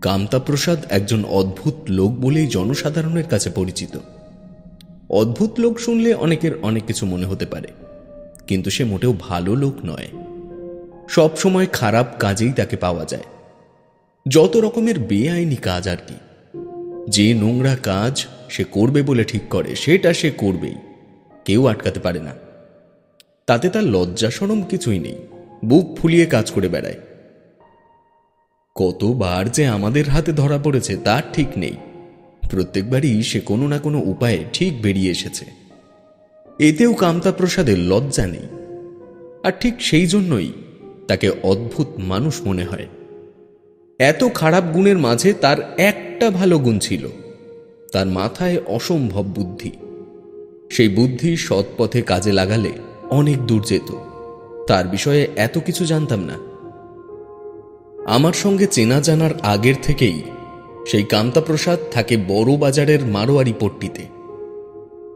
কামতাপ্রসাদ একজন অদ্ভুত লোক বলেই জনসাধারণের কাছে পরিচিত। অদ্ভুত লোক শুনলে অনেকের অনেক কিছু মনে হতে পারে, কিন্তু সে মোটেও ভালো লোক নয়। সব সময় খারাপ কাজেই তাকে পাওয়া যায়, যত রকমের বেআইনি কাজ আর কি। যে নোংরা কাজ সে করবে বলে ঠিক করে সেটা সে করবেই, কেউ আটকাতে পারে না। তাতে তার লজ্জা শরম কিছুই নেই, বুক ফুলিয়ে কাজ করে বেড়ায়। কতবার যে আমাদের হাতে ধরা পড়েছে তার ঠিক নেই, প্রত্যেকবারই সে কোনো না কোনো উপায়ে ঠিক বেরিয়ে এসেছে। এতেও কামতাপ্রসাদের লজ্জা নেই, আর ঠিক সেই জন্যই তাকে অদ্ভুত মানুষ মনে হয়। এত খারাপ গুণের মাঝে তার একটা ভালো গুণ ছিল, তার মাথায় অসম্ভব বুদ্ধি। সেই বুদ্ধি সৎ পথে কাজে লাগালে অনেক দূর যেত। তার বিষয়ে এত কিছু জানতাম না। আমার সঙ্গে চেনা জানার আগের থেকেই সেই কামতাপ্রসাদ থাকে বড় বাজারের মারোয়ারি পট্টিতে।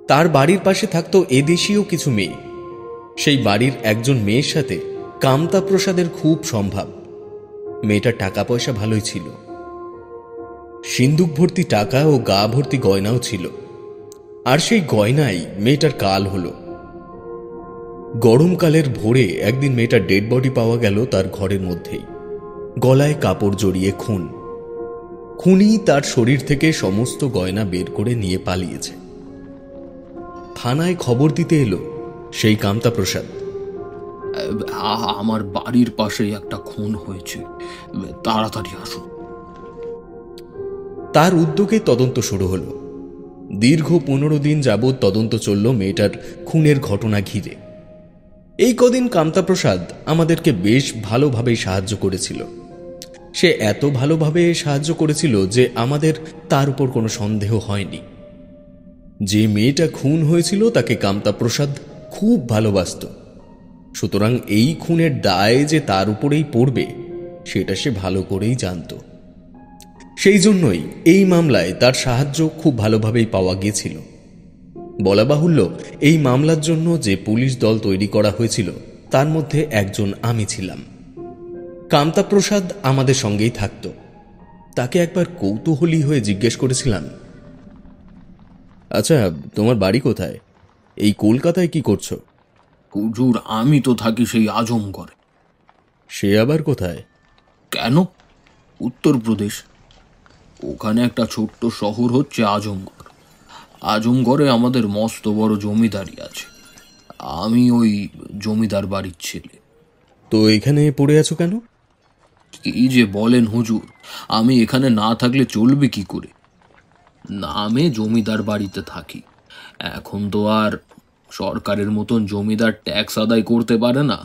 তার বাড়ির পাশে থাকতো এদেশীয় কিছু মেয়ে। সেই বাড়ির একজন মেয়ের সাথে কামতাপ্রসাদের খুব সম্ভাব। মেয়েটার টাকা পয়সা ভালোই ছিল, সিন্দুক ভর্তি টাকা ও গা ভর্তি গয়নাও ছিল। আর সেই গয়নাই মেয়েটার কাল হলো। গরমকালের ভোরে একদিন মেয়েটার ডেড বডি পাওয়া গেল তার ঘরের মধ্যেই, গলায় কাপড় জড়িয়ে খুন। খুনি তার শরীর থেকে সমস্ত গয়না বের করে নিয়ে পালিয়েছে। থানায় খবর দিতে এলো সেই কামতাপ্রসাদ। আমার বাড়ির পাশেই একটা খুন হয়েছে, তাড়াতাড়ি আসুন। তার উদ্যোগে তদন্ত শুরু হলো। দীর্ঘ 15 দিন যাবৎ তদন্ত চলল মেয়েটার খুনের ঘটনা ঘিরে। এই কদিন কামতাপ্রসাদ আমাদেরকে বেশ ভালোভাবেই সাহায্য করেছিল। সে এত ভালোভাবে সাহায্য করেছিল যে আমাদের তার উপর কোনো সন্দেহ হয়নি। যে মেয়েটা খুন হয়েছিল তাকে কামতাপ্রসাদ খুব ভালোবাসত, সুতরাং এই খুনের দায় যে তার উপরেই পড়বে সেটা সে ভালো করেই জানত। সেই জন্যই এই মামলায় তার সাহায্য খুব ভালোভাবেই পাওয়া গিয়েছিল। বলা বাহুল্য, এই মামলার জন্য যে পুলিশ দল তৈরি করা হয়েছিল তার মধ্যে একজন আমি ছিলাম। কামতাপ্রসাদ আমাদের সঙ্গেই থাকত। তাকে একবার কৌতূহলী হয়ে জিজ্ঞেস করেছিলাম, আচ্ছা, তোমার বাড়ি কোথায়? এই কলকাতায় কি করছো? হুজুর, আমি তো থাকি সেই আজমগড়ে। সে আবার কোথায়? কেন? উত্তরপ্রদেশ। ওখানে একটা ছোট্ট শহর হচ্ছে আজমগড়। আজমগড়ে আমাদের মস্ত বড় জমিদারি আছে। আমি ওই জমিদার বাড়ির ছেলে। তো এখানে পড়ে আছো কেন? কি যে বলেন হুজুর, আমি এখানে না থাকলে চলবে কি করে? নামে জমিদার বাড়িতে থাকি, এখন তো আর সরকারের মতন জমিদার ট্যাক্স আদায় করতে পারে না।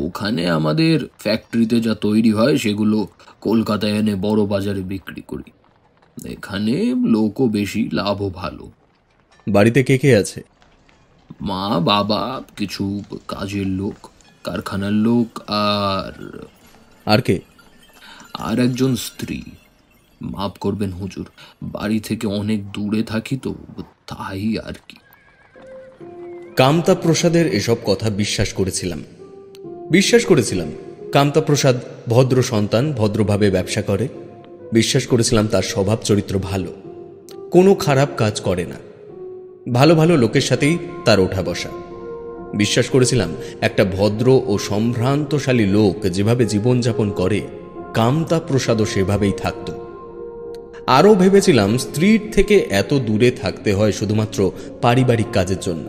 ওখানে আমাদের ফ্যাক্টরিতে যা তৈরি হয় সেগুলো কলকাতায় এনে বড় বাজারে বিক্রি করি। এখানে লোকও বেশি, লাভও ভালো। বাড়িতে কে কে আছে? মা, বাবা, কিছু কাজের লোক, কারখানার লোক, আর আর কে? আর একজন স্ত্রী। মাফ করবেন হুজুর, বাড়ি থেকে অনেক দূরে থাকি তো, তাই আর কি। কামতাপ্রসাদের এসব কথা বিশ্বাস করেছিলাম কামতাপ্রসাদ ভদ্র সন্তান, ভদ্রভাবে ব্যবসা করে। বিশ্বাস করেছিলাম তার স্বভাব চরিত্র ভালো, কোনো খারাপ কাজ করে না। ভালো ভালো লোকের সাথেই তার ওঠা বসা। বিশ্বাস করেছিলাম একটা ভদ্র ও সম্ভ্রান্তশালী লোক যেভাবে জীবনযাপন করে কামতাপ্রসাদও সেভাবেই থাকত। আরও ভেবেছিলাম স্ত্রীর থেকে এত দূরে থাকতে হয় শুধুমাত্র পারিবারিক কাজের জন্য।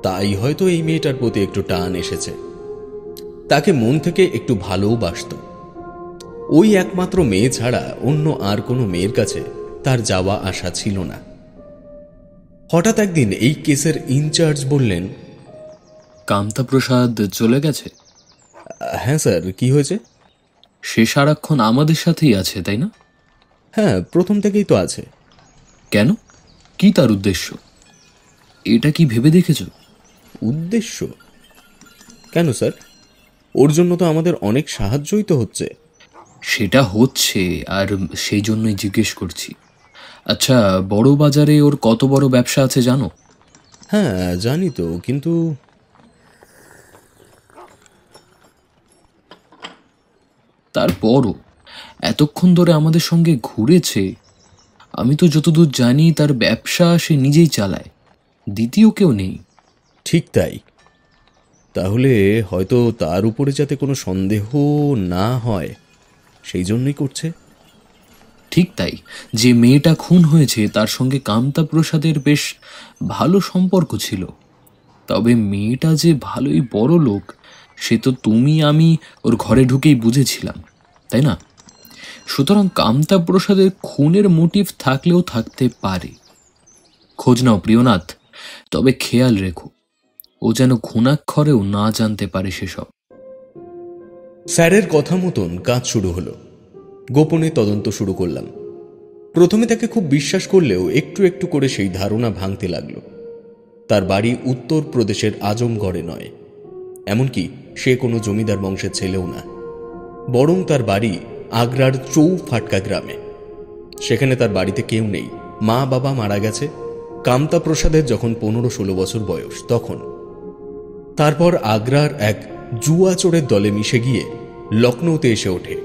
তাই হয়তো এই মেয়েটার প্রতি একটু টান এসেছে। তাকে মন থেকে একটু ভালোবাসত। ওই একমাত্র মেয়ে ছাড়া অন্য আর কোনো মেয়ের কাছে তার যাওয়া আসা ছিল না। হঠাৎ একদিন এই কেসের ইনচার্জ বললেন, কামতাপ্রসাদ চলে গেছে? হ্যাঁ স্যার, কি হয়েছে? সে সারাক্ষণ আমাদের সাথেই আছে, তাই না? হ্যাঁ, প্রথম থেকেই তো আছে। কেন? কি তার উদ্দেশ্য? এটা কি ভেবে দেখেছ? উদ্দেশ্য? কেন স্যার? ওর জন্য তো আমাদের অনেক সাহায্যই তো হচ্ছে। সেটা হচ্ছে, আর সেই জন্যই জিজ্ঞেস করছি। আচ্ছা, বড় বাজারে ওর কত বড় ব্যবসা আছে জানো? হ্যাঁ জানি তো, কিন্তু তারপরও এতক্ষণ ধরে আমাদের সঙ্গে ঘুরেছে। আমি তো যতদূর জানি তার ব্যবসা সে নিজেই চালায়, দ্বিতীয় কেউ নেই। ঠিক তাই। তাহলে হয়তো তার উপরে যাতে কোনো সন্দেহ না হয় সেই জন্যই করছে। ঠিক তাই, যে মেয়েটা খুন হয়েছে তার সঙ্গে কামতা প্রসাদের বেশ ভালো সম্পর্ক ছিল। তবে মেয়েটা যে ভালোই বড় লোক সে তো তুমি আমি ওর ঘরে ঢুকেই বুঝেছিলাম, তাই না? সুতরাং কামতা প্রসাদের খুনের মোটিভ থাকলেও থাকতে পারে। খোঁজ নাও প্রিয়নাথ, তবে খেয়াল রেখো ও যেন ঘুণাক্ষরেও না জানতে পারে সেসব। স্যারের কথা মতন কাজ শুরু হলো। গোপনে তদন্ত শুরু করলাম। প্রথমে তাকে খুব বিশ্বাস করলেও একটু একটু করে সেই ধারণা ভাঙতে লাগলো। তার বাড়ি উত্তর প্রদেশের আজমগড়ে নয়, এমনকি সে কোনো জমিদার বংশের ছেলেও না, বরং তার বাড়ি আগ্রার চৌফাটকা গ্রামে। সেখানে তার বাড়িতে কেউ নেই, মা বাবা মারা গেছে কামতা প্রসাদের যখন 15-16 বছর বয়স তখন। তারপর আগ্রার এক জুয়া চোরের দলে মিশে গিয়ে লখনৌতে এসে ওঠে।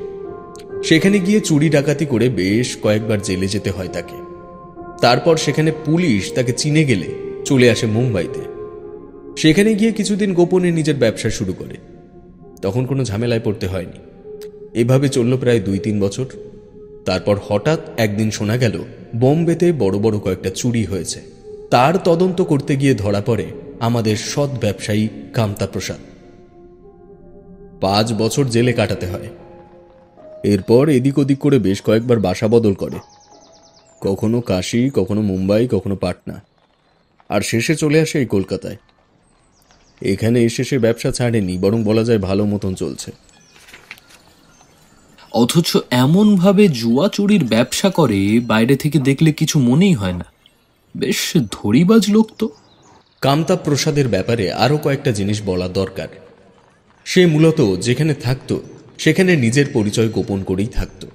সেখানে গিয়ে চুরি ডাকাতি করে বেশ কয়েকবার জেলে যেতে হয় তাকে। তারপর সেখানে পুলিশ তাকে চিনে গেলে চলে আসে মুম্বাইতে। সেখানে গিয়ে কিছুদিন গোপনে নিজের ব্যবসা শুরু করে। তখন কোনো ঝামেলায় পড়তে হয়নি। এভাবে চলল প্রায় 2-3 বছর। তারপর হঠাৎ একদিন শোনা গেল বোম্বেতে বড় বড় কয়েকটা চুরি হয়েছে। তার তদন্ত করতে গিয়ে ধরা পড়ে আমাদের সৎ ব্যবসায়ী কামতা প্রসাদ। 5 বছর জেলে কাটাতে হয়। এরপর এদিক ওদিক করে বেশ কয়েকবার বাসা বদল করে, কখনো কাশী, কখনো মুম্বাই, কখনো পাটনা, আর শেষে চলে আসে এই কলকাতায়। এখানে এসে সে ব্যবসা ছাড়েনি, বরং বলা যায় ভালো মতন চলছে। অথচ এমনভাবে জুয়া চুরির ব্যবসা করে বাইরে থেকে দেখলে কিছু মনেই হয় না। বেশ ধড়িবাজ লোক তো। কামতা প্রসাদের ব্যাপারে আরও কয়েকটা জিনিস বলা দরকার। সে মূলত যেখানে থাকতো সেখানে নিজের পরিচয় গোপন করেই থাকতো।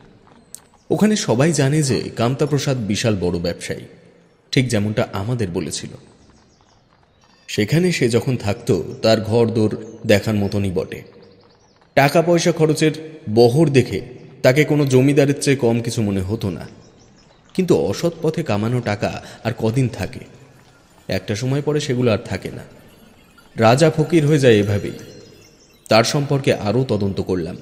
ওখানে সবাই জানে যে কামতা প্রসাদ বিশাল বড় ব্যবসায়ী, ঠিক যেমনটা আমাদের বলেছিল। সেখানে সে যখন থাকতো তার ঘর দোর দেখার মতনই বটে। টাকা পয়সা খরচের বহর দেখে তাকে কোনো জমিদারের চেয়ে কম কিছু মনে হতো না। কিন্তু অসৎ পথে কামানো টাকা আর কদিন থাকে? একটা সময় পরে সেগুলো আর থাকে না, রাজা ফকির হয়ে যায় এভাবেই। তার সম্পর্কে আরও তদন্ত করলাম।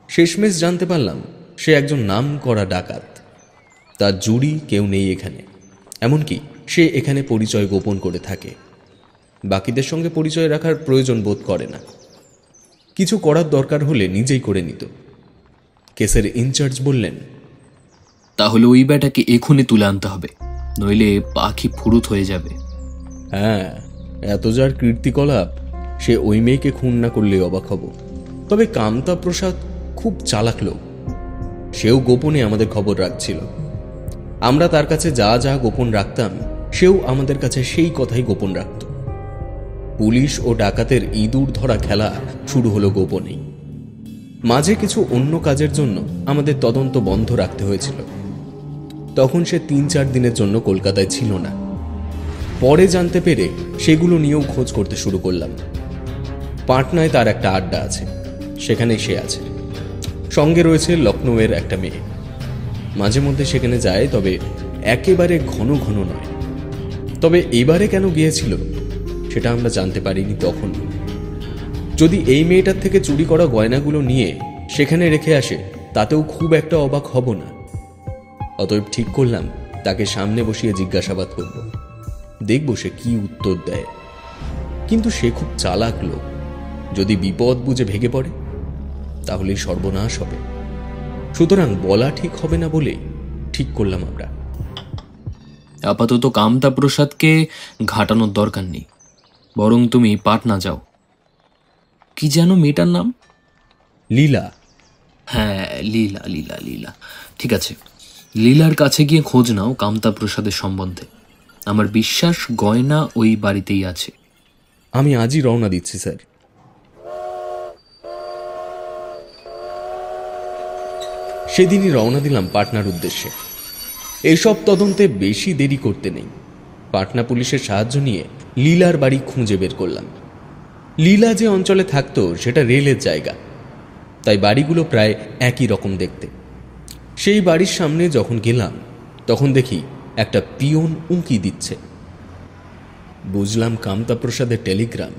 শেষমেশ জানতে পারলাম সে একজন নামকরা ডাকাত। তার জুড়ি কেউ নেই এখানে, এমনকি সে এখানে পরিচয় গোপন করে থাকে। বাকিদের সঙ্গে পরিচয় রাখার প্রয়োজন বোধ করে না। কিছু করার দরকার হলে নিজেই করে নিত। কেসের ইনচার্জ বললেন, তাহলে ওই ব্যাটাকে এখনই তুলে আনতে হবে, নইলে পাখি ফুরুত হয়ে যাবে। হ্যাঁ, এত যার কীর্তিকলাপ, সে ওই মেয়েকে খুন না করলে অবাক হব। তবে কামতা প্রসাদ খুব চালাক লোক। সেও গোপনে আমাদের খবর রাখছিল। আমরা তার কাছে যা যা গোপন রাখতাম সেও আমাদের কাছে সেই কথাই গোপন রাখত। পুলিশ ও ডাকাতের ইঁদুর ধরা খেলা শুরু হলো গোপনেই। মাঝে কিছু অন্য কাজের জন্য আমাদের তদন্ত বন্ধ রাখতে হয়েছিল। তখন সে 3-4 দিনের জন্য কলকাতায় ছিল না। পরে জানতে পেরে সেগুলো নিয়েও খোঁজ করতে শুরু করলাম। পাটনায় তার একটা আড্ডা আছে, সেখানেই সে আছে। সঙ্গে রয়েছে লখনৌয়ের একটা মেয়ে। মাঝে মধ্যে সেখানে যায়, তবে একেবারে ঘন ঘন নয়। তবে এবারে কেন গিয়েছিল সেটা আমরা জানতে পারিনি তখন। যদি এই মেয়েটার থেকে চুরি করা গয়নাগুলো নিয়ে সেখানে রেখে আসে তাতেও খুব একটা অবাক হব না। অতএব ঠিক করলাম তাকে সামনে বসিয়ে জিজ্ঞাসাবাদ করব, দেখব সে কি উত্তর দেয়। কিন্তু সে খুব চালাক লোক, যদি বিপদ বুঝে ভেগে পড়ে তাহলেই সর্বনাশ হবে। সুতরাং বলা ঠিক হবে না বলেই ঠিক করলাম আমরা। আপাতত কামতা প্রসাদকে ঘাটানোর দরকার নেই, বরং তুমি পাটনা যাও। কি যেন মেয়েটার নাম? লীলা। হ্যাঁ, লীলা লীলা লীলা, ঠিক আছে। লীলার কাছে গিয়ে খোঁজ নাও কামতা প্রসাদের সম্বন্ধে। আমার বিশ্বাস গয়না ওই বাড়িতেই আছে। আমি আজই রওনা দিচ্ছি স্যার। সেদিনই রওনা দিলাম পাটনার উদ্দেশ্যে। এইসব তদন্তে বেশি দেরি করতে নেই। পাটনা পুলিশের সাহায্য নিয়ে লীলার বাড়ি খুঁজে বের করলাম। লীলা যে অঞ্চলে থাকতো সেটা রেলের জায়গা, তাই বাড়িগুলো প্রায় একই রকম দেখতে। সেই বাড়ির সামনে যখন গেলাম তখন দেখি একটা পিয়ন উঁকি দিচ্ছে। বুঝলাম কামতাপ্রসাদের টেলিগ্রাম,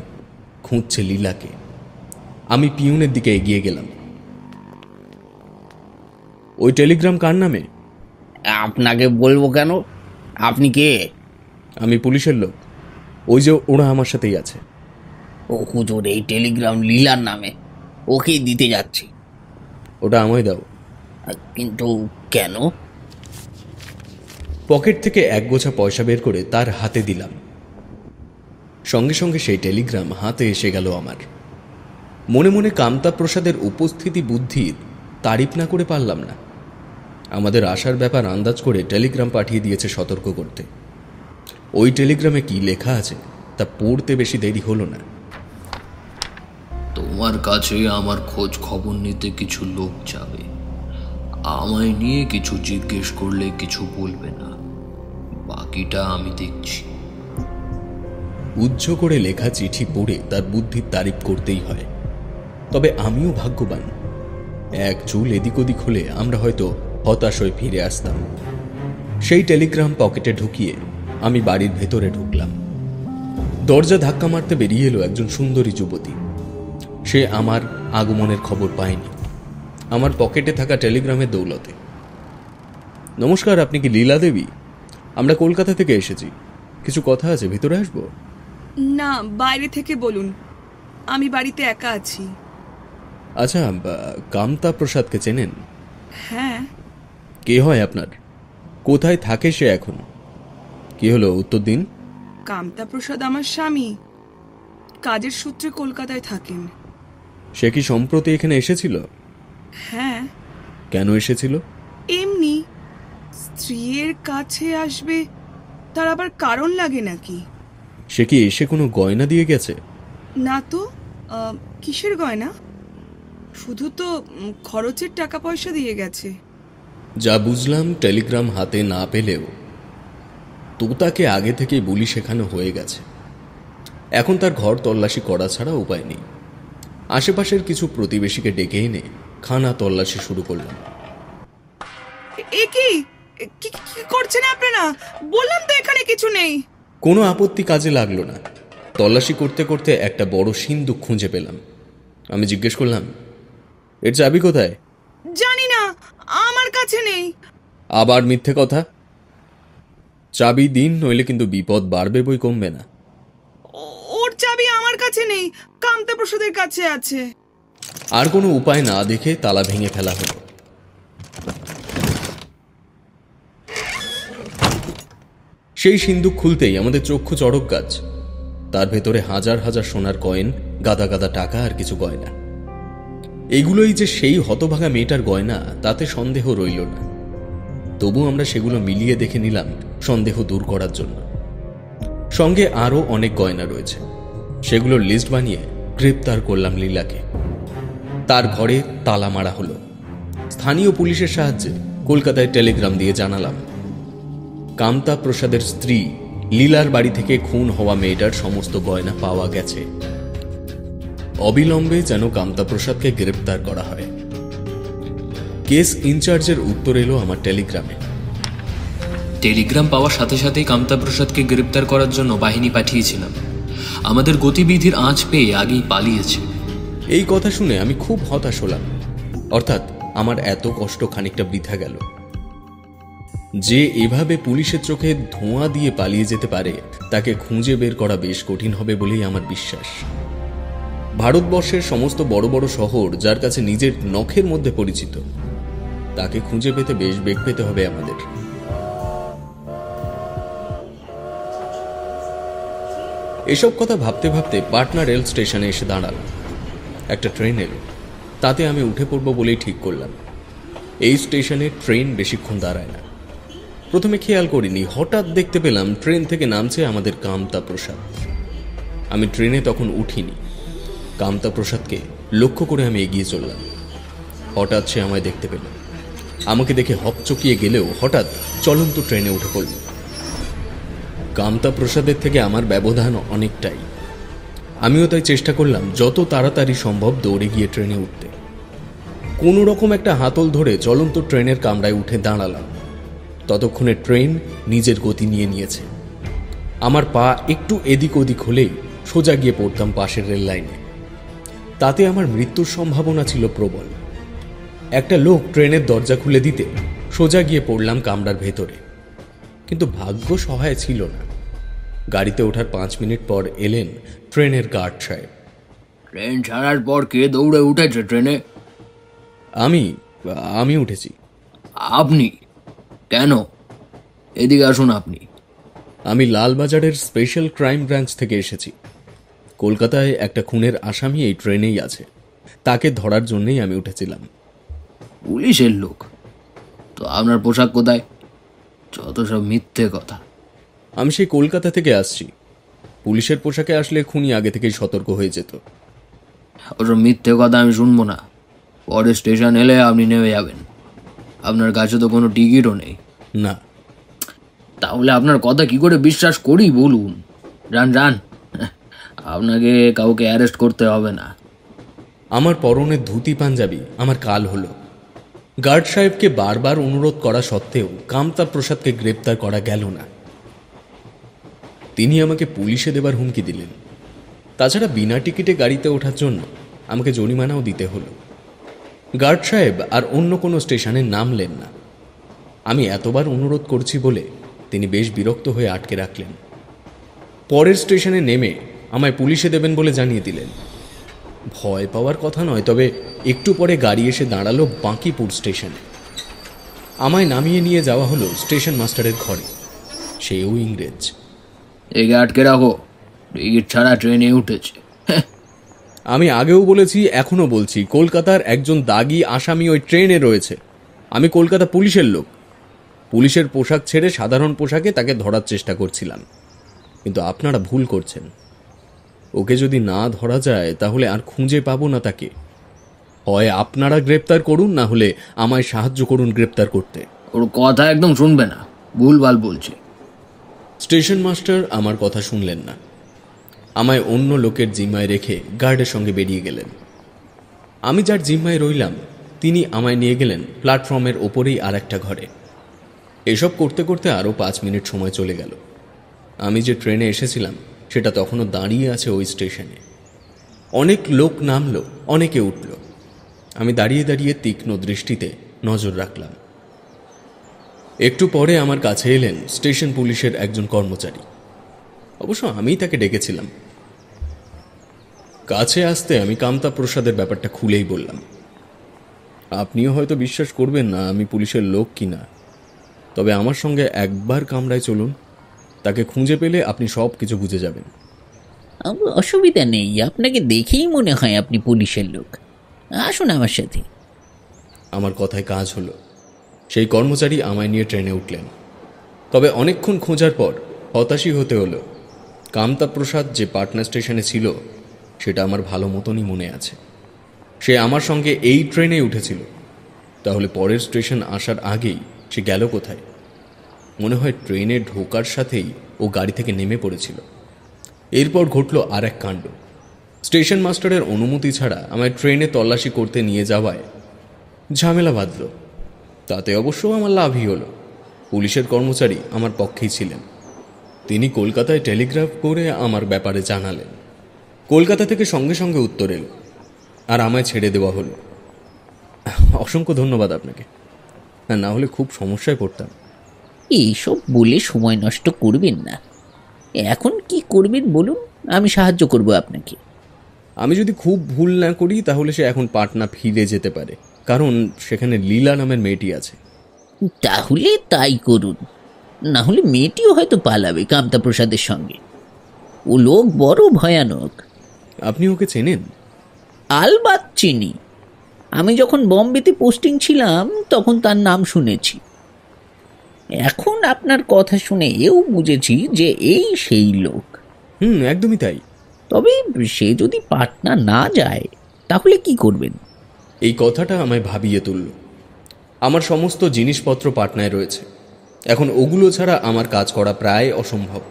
খুঁজছে লীলাকে। আমি পিয়নের দিকে এগিয়ে গেলাম। ওই টেলিগ্রাম কার নামে? আপনাকে বলবো কেন? আপনি কে? আমি পুলিশের লোক। ওই যে ওরা আমার সাথেই আছে। ও হুজুর, এই টেলিগ্রাম লীলার নামে, ওকেই দিতে যাচ্ছি। ওটা আমায় দাও। কিন্তু কেন? পকেট থেকে এক গোছা পয়সা বের করে তার হাতে দিলাম। সঙ্গে সঙ্গে সেই টেলিগ্রাম হাতে এসে গেল আমার। মনে মনে কামতাপ্রসাদের উপস্থিতি বুদ্ধির তারিফ না করে পারলাম না। আমাদের আসার ব্যাপার আন্দাজ করে টেলিগ্রাম পাঠিয়ে দিয়েছে সতর্ক করতে। ওই টেলিগ্রামে কি লেখা আছে তা পড়তে বেশি দেরি হলো না। তোমার কাছে আমার খোঁজ খবর নিতে কিছু লোক যাবে। আমায় নিয়ে কিছু জিজ্ঞেস করলে কিছু বলবে না, বাকিটা আমি দেখছি। উজ্জ্ব করে লেখা চিঠি পড়ে তার বুদ্ধির তারিফ করতেই হয়। তবে আমিও ভাগ্যবান। এক চুল এদিক ওদিক হলে আমরা হয়তো হতাশ হয়ে ফিরে আসতাম। সেই টেলিগ্রাম পকেটে ঢুকিয়ে আমি বাড়ির ভেতরে ঢুকলাম। দরজা ধাক্কা মারতে বেরিয়ে এলো একজন সুন্দরী যুবতী। সে আমার আগমনের খবর পায়নি আমার পকেটে থাকা টেলিগ্রামের দৌলতে। নমস্কার, আপনি কি লীলা দেবী? আমরা কলকাতা থেকে এসেছি, কিছু কথা আছে, ভিতরে আসবো? না, বাইরে থেকে বলুন, আমি বাড়িতে একা আছি। আচ্ছা, কামতা প্রসাদকে চেনেন? হ্যাঁ। কে হয় আপনার? কোথায় থাকে সে এখন? কি হলো, উত্তর দিন। কামতা প্রসাদ আমার স্বামী, কাজের সূত্রে কলকাতায় থাকেন। সে কি সম্প্রতি এখানে এসেছিল? হ্যাঁ। কেন এসেছিল? এমনি। স্ত্রীর কাছে আসবে, তার আবার কারণ লাগে নাকি? সে কি এসে কোনো গয়না দিয়ে গেছে? না তো। কিসের গয়না? শুধু তো খরচের টাকা পয়সা দিয়ে গেছে। যা বুঝলাম, টেলিগ্রাম হাতে না পেলেও তোতাকে আগে থেকেই বুলি শেখানো হয়ে গেছে। এখন তার ঘর তল্লাশি করা ছাড়া উপায় নেই। আশেপাশের কিছু প্রতিবেশীকে ডেকে এনে খানা তল্লাশি শুরু করলাম। এ কি কি করছেন আপনারা? বললাম তো এখানে কিছু নেই। কোনো আপত্তি কাজে লাগলো না। তল্লাশি করতে করতে একটা বড় সিন্দুক খুঁজে পেলাম। আমি জিজ্ঞেস করলাম, এর চাবি কোথায়? জানি না, আমার কাছে নেই। আবার মিথ্যে কথা। চাবি দিন, নইলে কিন্তু বিপদ বাড়বে বই কমবে না। ওর চাবি আমার কাছে নেই, কামতা প্রসাদের কাছে আছে। আর কোনো উপায় না দেখে তালা ভেঙে ফেলা হলো। সেই সিন্দুক খুলতেই আমাদের চক্ষু চড়ক গাছ। তার ভেতরে হাজার হাজার সোনার কয়েন, গাদা গাদা টাকা আর কিছু গয়না। এগুলোই যে সেই হতভাগা মেয়েটার গয়না তাতে সন্দেহ রইল না। তবু আমরা সেগুলো মিলিয়ে দেখে নিলাম সন্দেহ দূর করার জন্য। সঙ্গে আরও অনেক গয়না রয়েছে, সেগুলোর লিস্ট বানিয়ে গ্রেপ্তার করলাম লীলাকে। তার ঘরে তালা মারা হলো। স্থানীয় পুলিশের সাহায্যে কলকাতায় টেলিগ্রাম দিয়ে জানালাম কামতা প্রসাদের স্ত্রী লীলার বাড়ি থেকে খুন হওয়া মেয়েটার সমস্ত গয়না পাওয়া গেছে। অবিলম্বে যেন কামতা প্রসাদকে গ্রেপ্তার করা হয়। কেস ইনচার্জের উত্তর এলো আমার টেলিগ্রামে। টেলিগ্রাম পাওয়ার সাথে সাথেই কামতাপ্রসাদকে গ্রেপ্তার করার জন্য বাহিনী পাঠিয়েছিলাম। আমাদের গতিবিধির আঁচ পেয়ে আগেই পালিয়েছে। এই কথা শুনে আমি খুব হতাশ হলাম। অর্থাৎ আমার এত কষ্ট খানিকটা বৃথা গেল। যে এভাবে পুলিশের চোখে ধোঁয়া দিয়ে পালিয়ে যেতে পারে তাকে খুঁজে বের করা বেশ কঠিন হবে বলেই আমার বিশ্বাস। ভারতবর্ষের সমস্ত বড় বড় শহর যার কাছে নিজের নখের মধ্যে পরিচিত, তাকে খুঁজে পেতে বেশ বেগ পেতে হবে আমাদের। এসব কথা ভাবতে ভাবতে পাটনা রেল স্টেশনে এসে দাঁড়ালাম। একটা ট্রেন এলো, তাতে আমি উঠে পড়ব বলেই ঠিক করলাম। এই স্টেশনে ট্রেন বেশিক্ষণ দাঁড়ায় না। প্রথমে খেয়াল করিনি, হঠাৎ দেখতে পেলাম ট্রেন থেকে নামছে আমাদের কামতা প্রসাদ। আমি ট্রেনে তখন উঠিনি। কামতা প্রসাদকে লক্ষ্য করে আমি এগিয়ে চললাম। হঠাৎ সে আমায় দেখতে পেল। আমাকে দেখে হকচকিয়ে গেলেও হঠাৎ চলন্ত ট্রেনে উঠে পড়ল। কামতা প্রসাদের থেকে আমার ব্যবধান অনেকটাই। আমিও তাই চেষ্টা করলাম যত তাড়াতাড়ি সম্ভব দৌড়ে গিয়ে ট্রেনে উঠতে। কোনো রকম একটা হাতল ধরে চলন্ত ট্রেনের কামরায় উঠে দাঁড়ালাম। ততক্ষণে ট্রেন নিজের গতি নিয়ে নিয়েছে। আমার পা একটু এদিক ওদিক হলেই সোজা গিয়ে পড়তাম পাশের রেল লাইনে। তাতে আমার মৃত্যুর সম্ভাবনা ছিল প্রবল। একটা লোক ট্রেনের দরজা খুলে দিতে সোজা গিয়ে পড়লাম কামরার ভেতরে। কিন্তু ভাগ্য সহায় ছিল না। গাড়িতে ওঠার 5 মিনিট পর এলেন ট্রেনের গার্ড সাহেব। ট্রেন ছাড়ার পর কে দৌড়ে উঠেছে ট্রেনে? আমি উঠেছি। আপনি? কেন? এদিকে আসুন আপনি। আমি লালবাজারের স্পেশাল ক্রাইম ব্রাঞ্চ থেকে এসেছি। কলকাতায় একটা খুনের আসামি এই ট্রেনেই আছে। তাকে ধরার জন্যই আমি উঠেছিলাম। পুলিশের লোক? তো আপনার পোশাক কোথায়? যত সব মিথ্যে কথা। আমি সেই কলকাতা থেকে আসছি। পুলিশের পোশাকে আসলে খুনি আগে থেকেই সতর্ক হয়ে যেত। ওসব মিথ্যে কথা আমি শুনবো না। পরে স্টেশন এলে আপনি নেমে যাবেন। আপনার কাছে তো কোনো টিকিটও নেই। না। তাহলে আপনার কথা কি করে বিশ্বাস করি বলুন? যান যান, আপনাকে কাউকে অ্যারেস্ট করতে হবে না। আমার পরনের ধুতি পাঞ্জাবি আমার কাল হলো। গার্ড সাহেবকে বারবার অনুরোধ করা সত্ত্বেও কামতা প্রসাদকে গ্রেপ্তার করা গেল না। তিনি আমাকে পুলিশে দেবার হুমকি দিলেন। তাছাড়া বিনা টিকিটে গাড়িতে ওঠার জন্য আমাকে জরিমানাও দিতে হলো। গার্ড সাহেব আর অন্য কোনো স্টেশনে নামলেন না। আমি এতবার অনুরোধ করছি বলে তিনি বেশ বিরক্ত হয়ে আটকে রাখলেন। পরের স্টেশনে নেমে আমায় পুলিশে দেবেন বলে জানিয়ে দিলেন। ভয় পাওয়ার কথা নয়, তবে একটু পরে গাড়ি এসে দাঁড়ালো বাঁকিপুর স্টেশনে। আমায় নামিয়ে নিয়ে যাওয়া হলো স্টেশন মাস্টারের ঘরে। সেও ইংরেজ। একে আটকে রাখো, টিকিট ছাড়া ট্রেনে উঠেছে। আমি আগেও বলেছি, এখনো বলছি, কলকাতার একজন দাগি আসামি ওই ট্রেনে রয়েছে। আমি কলকাতা পুলিশের লোক। পুলিশের পোশাক ছেড়ে সাধারণ পোশাকে তাকে ধরার চেষ্টা করছিলাম। কিন্তু আপনারা ভুল করছেন। ওকে যদি না ধরা যায় তাহলে আর খুঁজে পাবো না তাকে। হয় আপনারা গ্রেপ্তার করুন, না হলে আমায় সাহায্য করুন গ্রেপ্তার করতে। ওর কথা একদম শুনবে না, ভুলভাল বলছে। স্টেশন মাস্টার আমার কথা শুনলেন না। আমায় অন্য লোকের জিম্মায় রেখে গার্ডের সঙ্গে বেরিয়ে গেলেন। আমি যার জিম্মায় রইলাম তিনি আমায় নিয়ে গেলেন প্ল্যাটফর্মের ওপরেই আর একটা ঘরে। এসব করতে করতে আরও 5 মিনিট সময় চলে গেল। আমি যে ট্রেনে এসেছিলাম সেটা তখনও দাঁড়িয়ে আছে ওই স্টেশনে। অনেক লোক নামলো, অনেকে উঠল। আমি দাঁড়িয়ে দাঁড়িয়ে তীক্ষ্ণ দৃষ্টিতে নজর রাখলাম। একটু পরে আমার কাছে এলেন স্টেশন পুলিশের একজন কর্মচারী। অবশ্য আমিই তাকে ডেকেছিলাম। কাছে আসতে আমি কামতা প্রসাদের ব্যাপারটা খুলেই বললাম। আপনিও হয়তো বিশ্বাস করবেন না আমি পুলিশের লোক কিনা, তবে আমার সঙ্গে একবার কামরায় চলুন। তাকে খুঁজে পেলে আপনি সব কিছু বুঝে যাবেন। অসুবিধা নেই, আপনাকে দেখেই মনে হয় আপনি পুলিশের লোক। আসুন আমার সাথে। আমার কথায় কাজ হলো। সেই কর্মচারী আমায় নিয়ে ট্রেনে উঠলেন। তবে অনেকক্ষণ খোঁজার পর হতাশই হতে হলো। কামতা প্রসাদ যে পাটনা স্টেশনে ছিল সেটা আমার ভালো মতনই মনে আছে। সে আমার সঙ্গে এই ট্রেনে উঠেছিল। তাহলে পরের স্টেশন আসার আগেই সে গেল কোথায়? মনে হয় ট্রেনে ঢোকার সাথেই ও গাড়ি থেকে নেমে পড়েছিল। এরপর ঘটল আর এক কাণ্ড। স্টেশন মাস্টারের অনুমতি ছাড়া আমায় ট্রেনে তল্লাশি করতে নিয়ে যাওয়ায় ঝামেলা বাঁধল। তাতে অবশ্য আমার লাভই হলো। পুলিশের কর্মচারী আমার পক্ষেই ছিলেন। তিনি কলকাতায় টেলিগ্রাফ করে আমার ব্যাপারে জানালেন। কলকাতা থেকে সঙ্গে সঙ্গে উত্তর এল, আর আমায় ছেড়ে দেওয়া হলো। অসংখ্য ধন্যবাদ আপনাকে, না হলে খুব সমস্যায় পড়তাম। এইসব বলে সময় নষ্ট করবেন না। এখন কি করবেন বলুন, আমি সাহায্য করব আপনাকে। আমি যদি খুব ভুল না করি তাহলে সে এখন পাটনা ফিরে যেতে পারে, কারণ সেখানে লীলা নামের মেয়েটি আছে। তাহলে তাই করুন, না হলে মেয়েটিও হয়তো পালাবে কামতা প্রসাদের সঙ্গে। ও লোক বড় ভয়ানক। আপনি ওকে চেনেন? আলবাত চিনি। আমি যখন বম্বেতে পোস্টিং ছিলাম তখন তার নাম শুনেছি। এখন আপনার কথা শুনে এও বুঝেছি যে এই সেই লোক। একদমই তাই। তবে সে যদি পাটনা না যায় তাহলে কি করবেন? এই কথাটা আমায় ভাবিয়ে তুলল। আমার সমস্ত জিনিসপত্র পাটনায় রয়েছে। এখন ওগুলো ছাড়া আমার কাজ করা প্রায় অসম্ভব।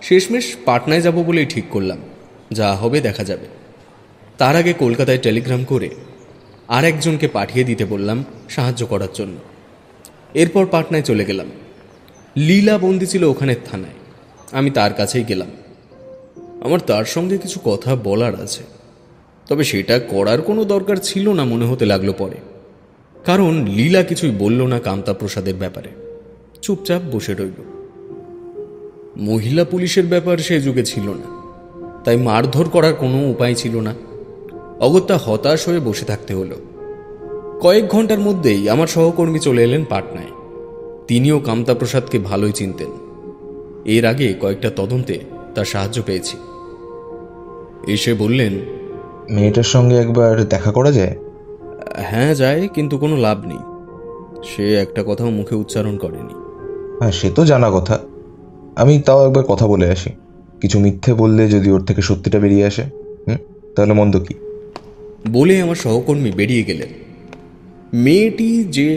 শেষমেশ পাটনায় যাব বলেই ঠিক করলাম। যা হবে দেখা যাবে। তার আগে কলকাতায় টেলিগ্রাম করে আর একজনকে পাঠিয়ে দিতে বললাম সাহায্য করার জন্য। এরপর পাটনায় চলে গেলাম। লীলা বন্দি ছিল ওখানের থানায়। আমি তার কাছেই গেলাম। আমার তার সঙ্গে কিছু কথা বলার আছে, তবে সেটা করার কোনো দরকার ছিল না মনে হতে লাগলো পরে, কারণ লীলা কিছুই বলল না কামতা প্রসাদের ব্যাপারে, চুপচাপ বসে রইল। মহিলা পুলিশের ব্যাপার সে যুগে ছিল না, তাই মারধর করার কোনো উপায় ছিল না। অগত্যা হতাশ হয়ে বসে থাকতে হলো। কয়েক ঘন্টার মধ্যেই আমার সহকর্মী চলে এলেন পাটনায়। তিনিও কামতা প্রসাদকে ভালোই চিনতেন। এর আগে কয়েকটা তদন্তে তার সাহায্য পেয়েছি। এসে বললেন, মেয়েটার সঙ্গে একবার দেখা করা যায়? হ্যাঁ যায়, কিন্তু কোনো লাভ নেই। সে একটা কথাও মুখে উচ্চারণ করেনি। হ্যাঁ, সে তো জানা কথা। আমি তাও একবার কথা বলে আসি। কিছু মিথ্যে বললে যদি ওর থেকে সত্যিটা বেরিয়ে আসে, তাহলে মন্দ কি? বলে আমার সহকর্মী বেরিয়ে গেলেন। মেয়েটি যে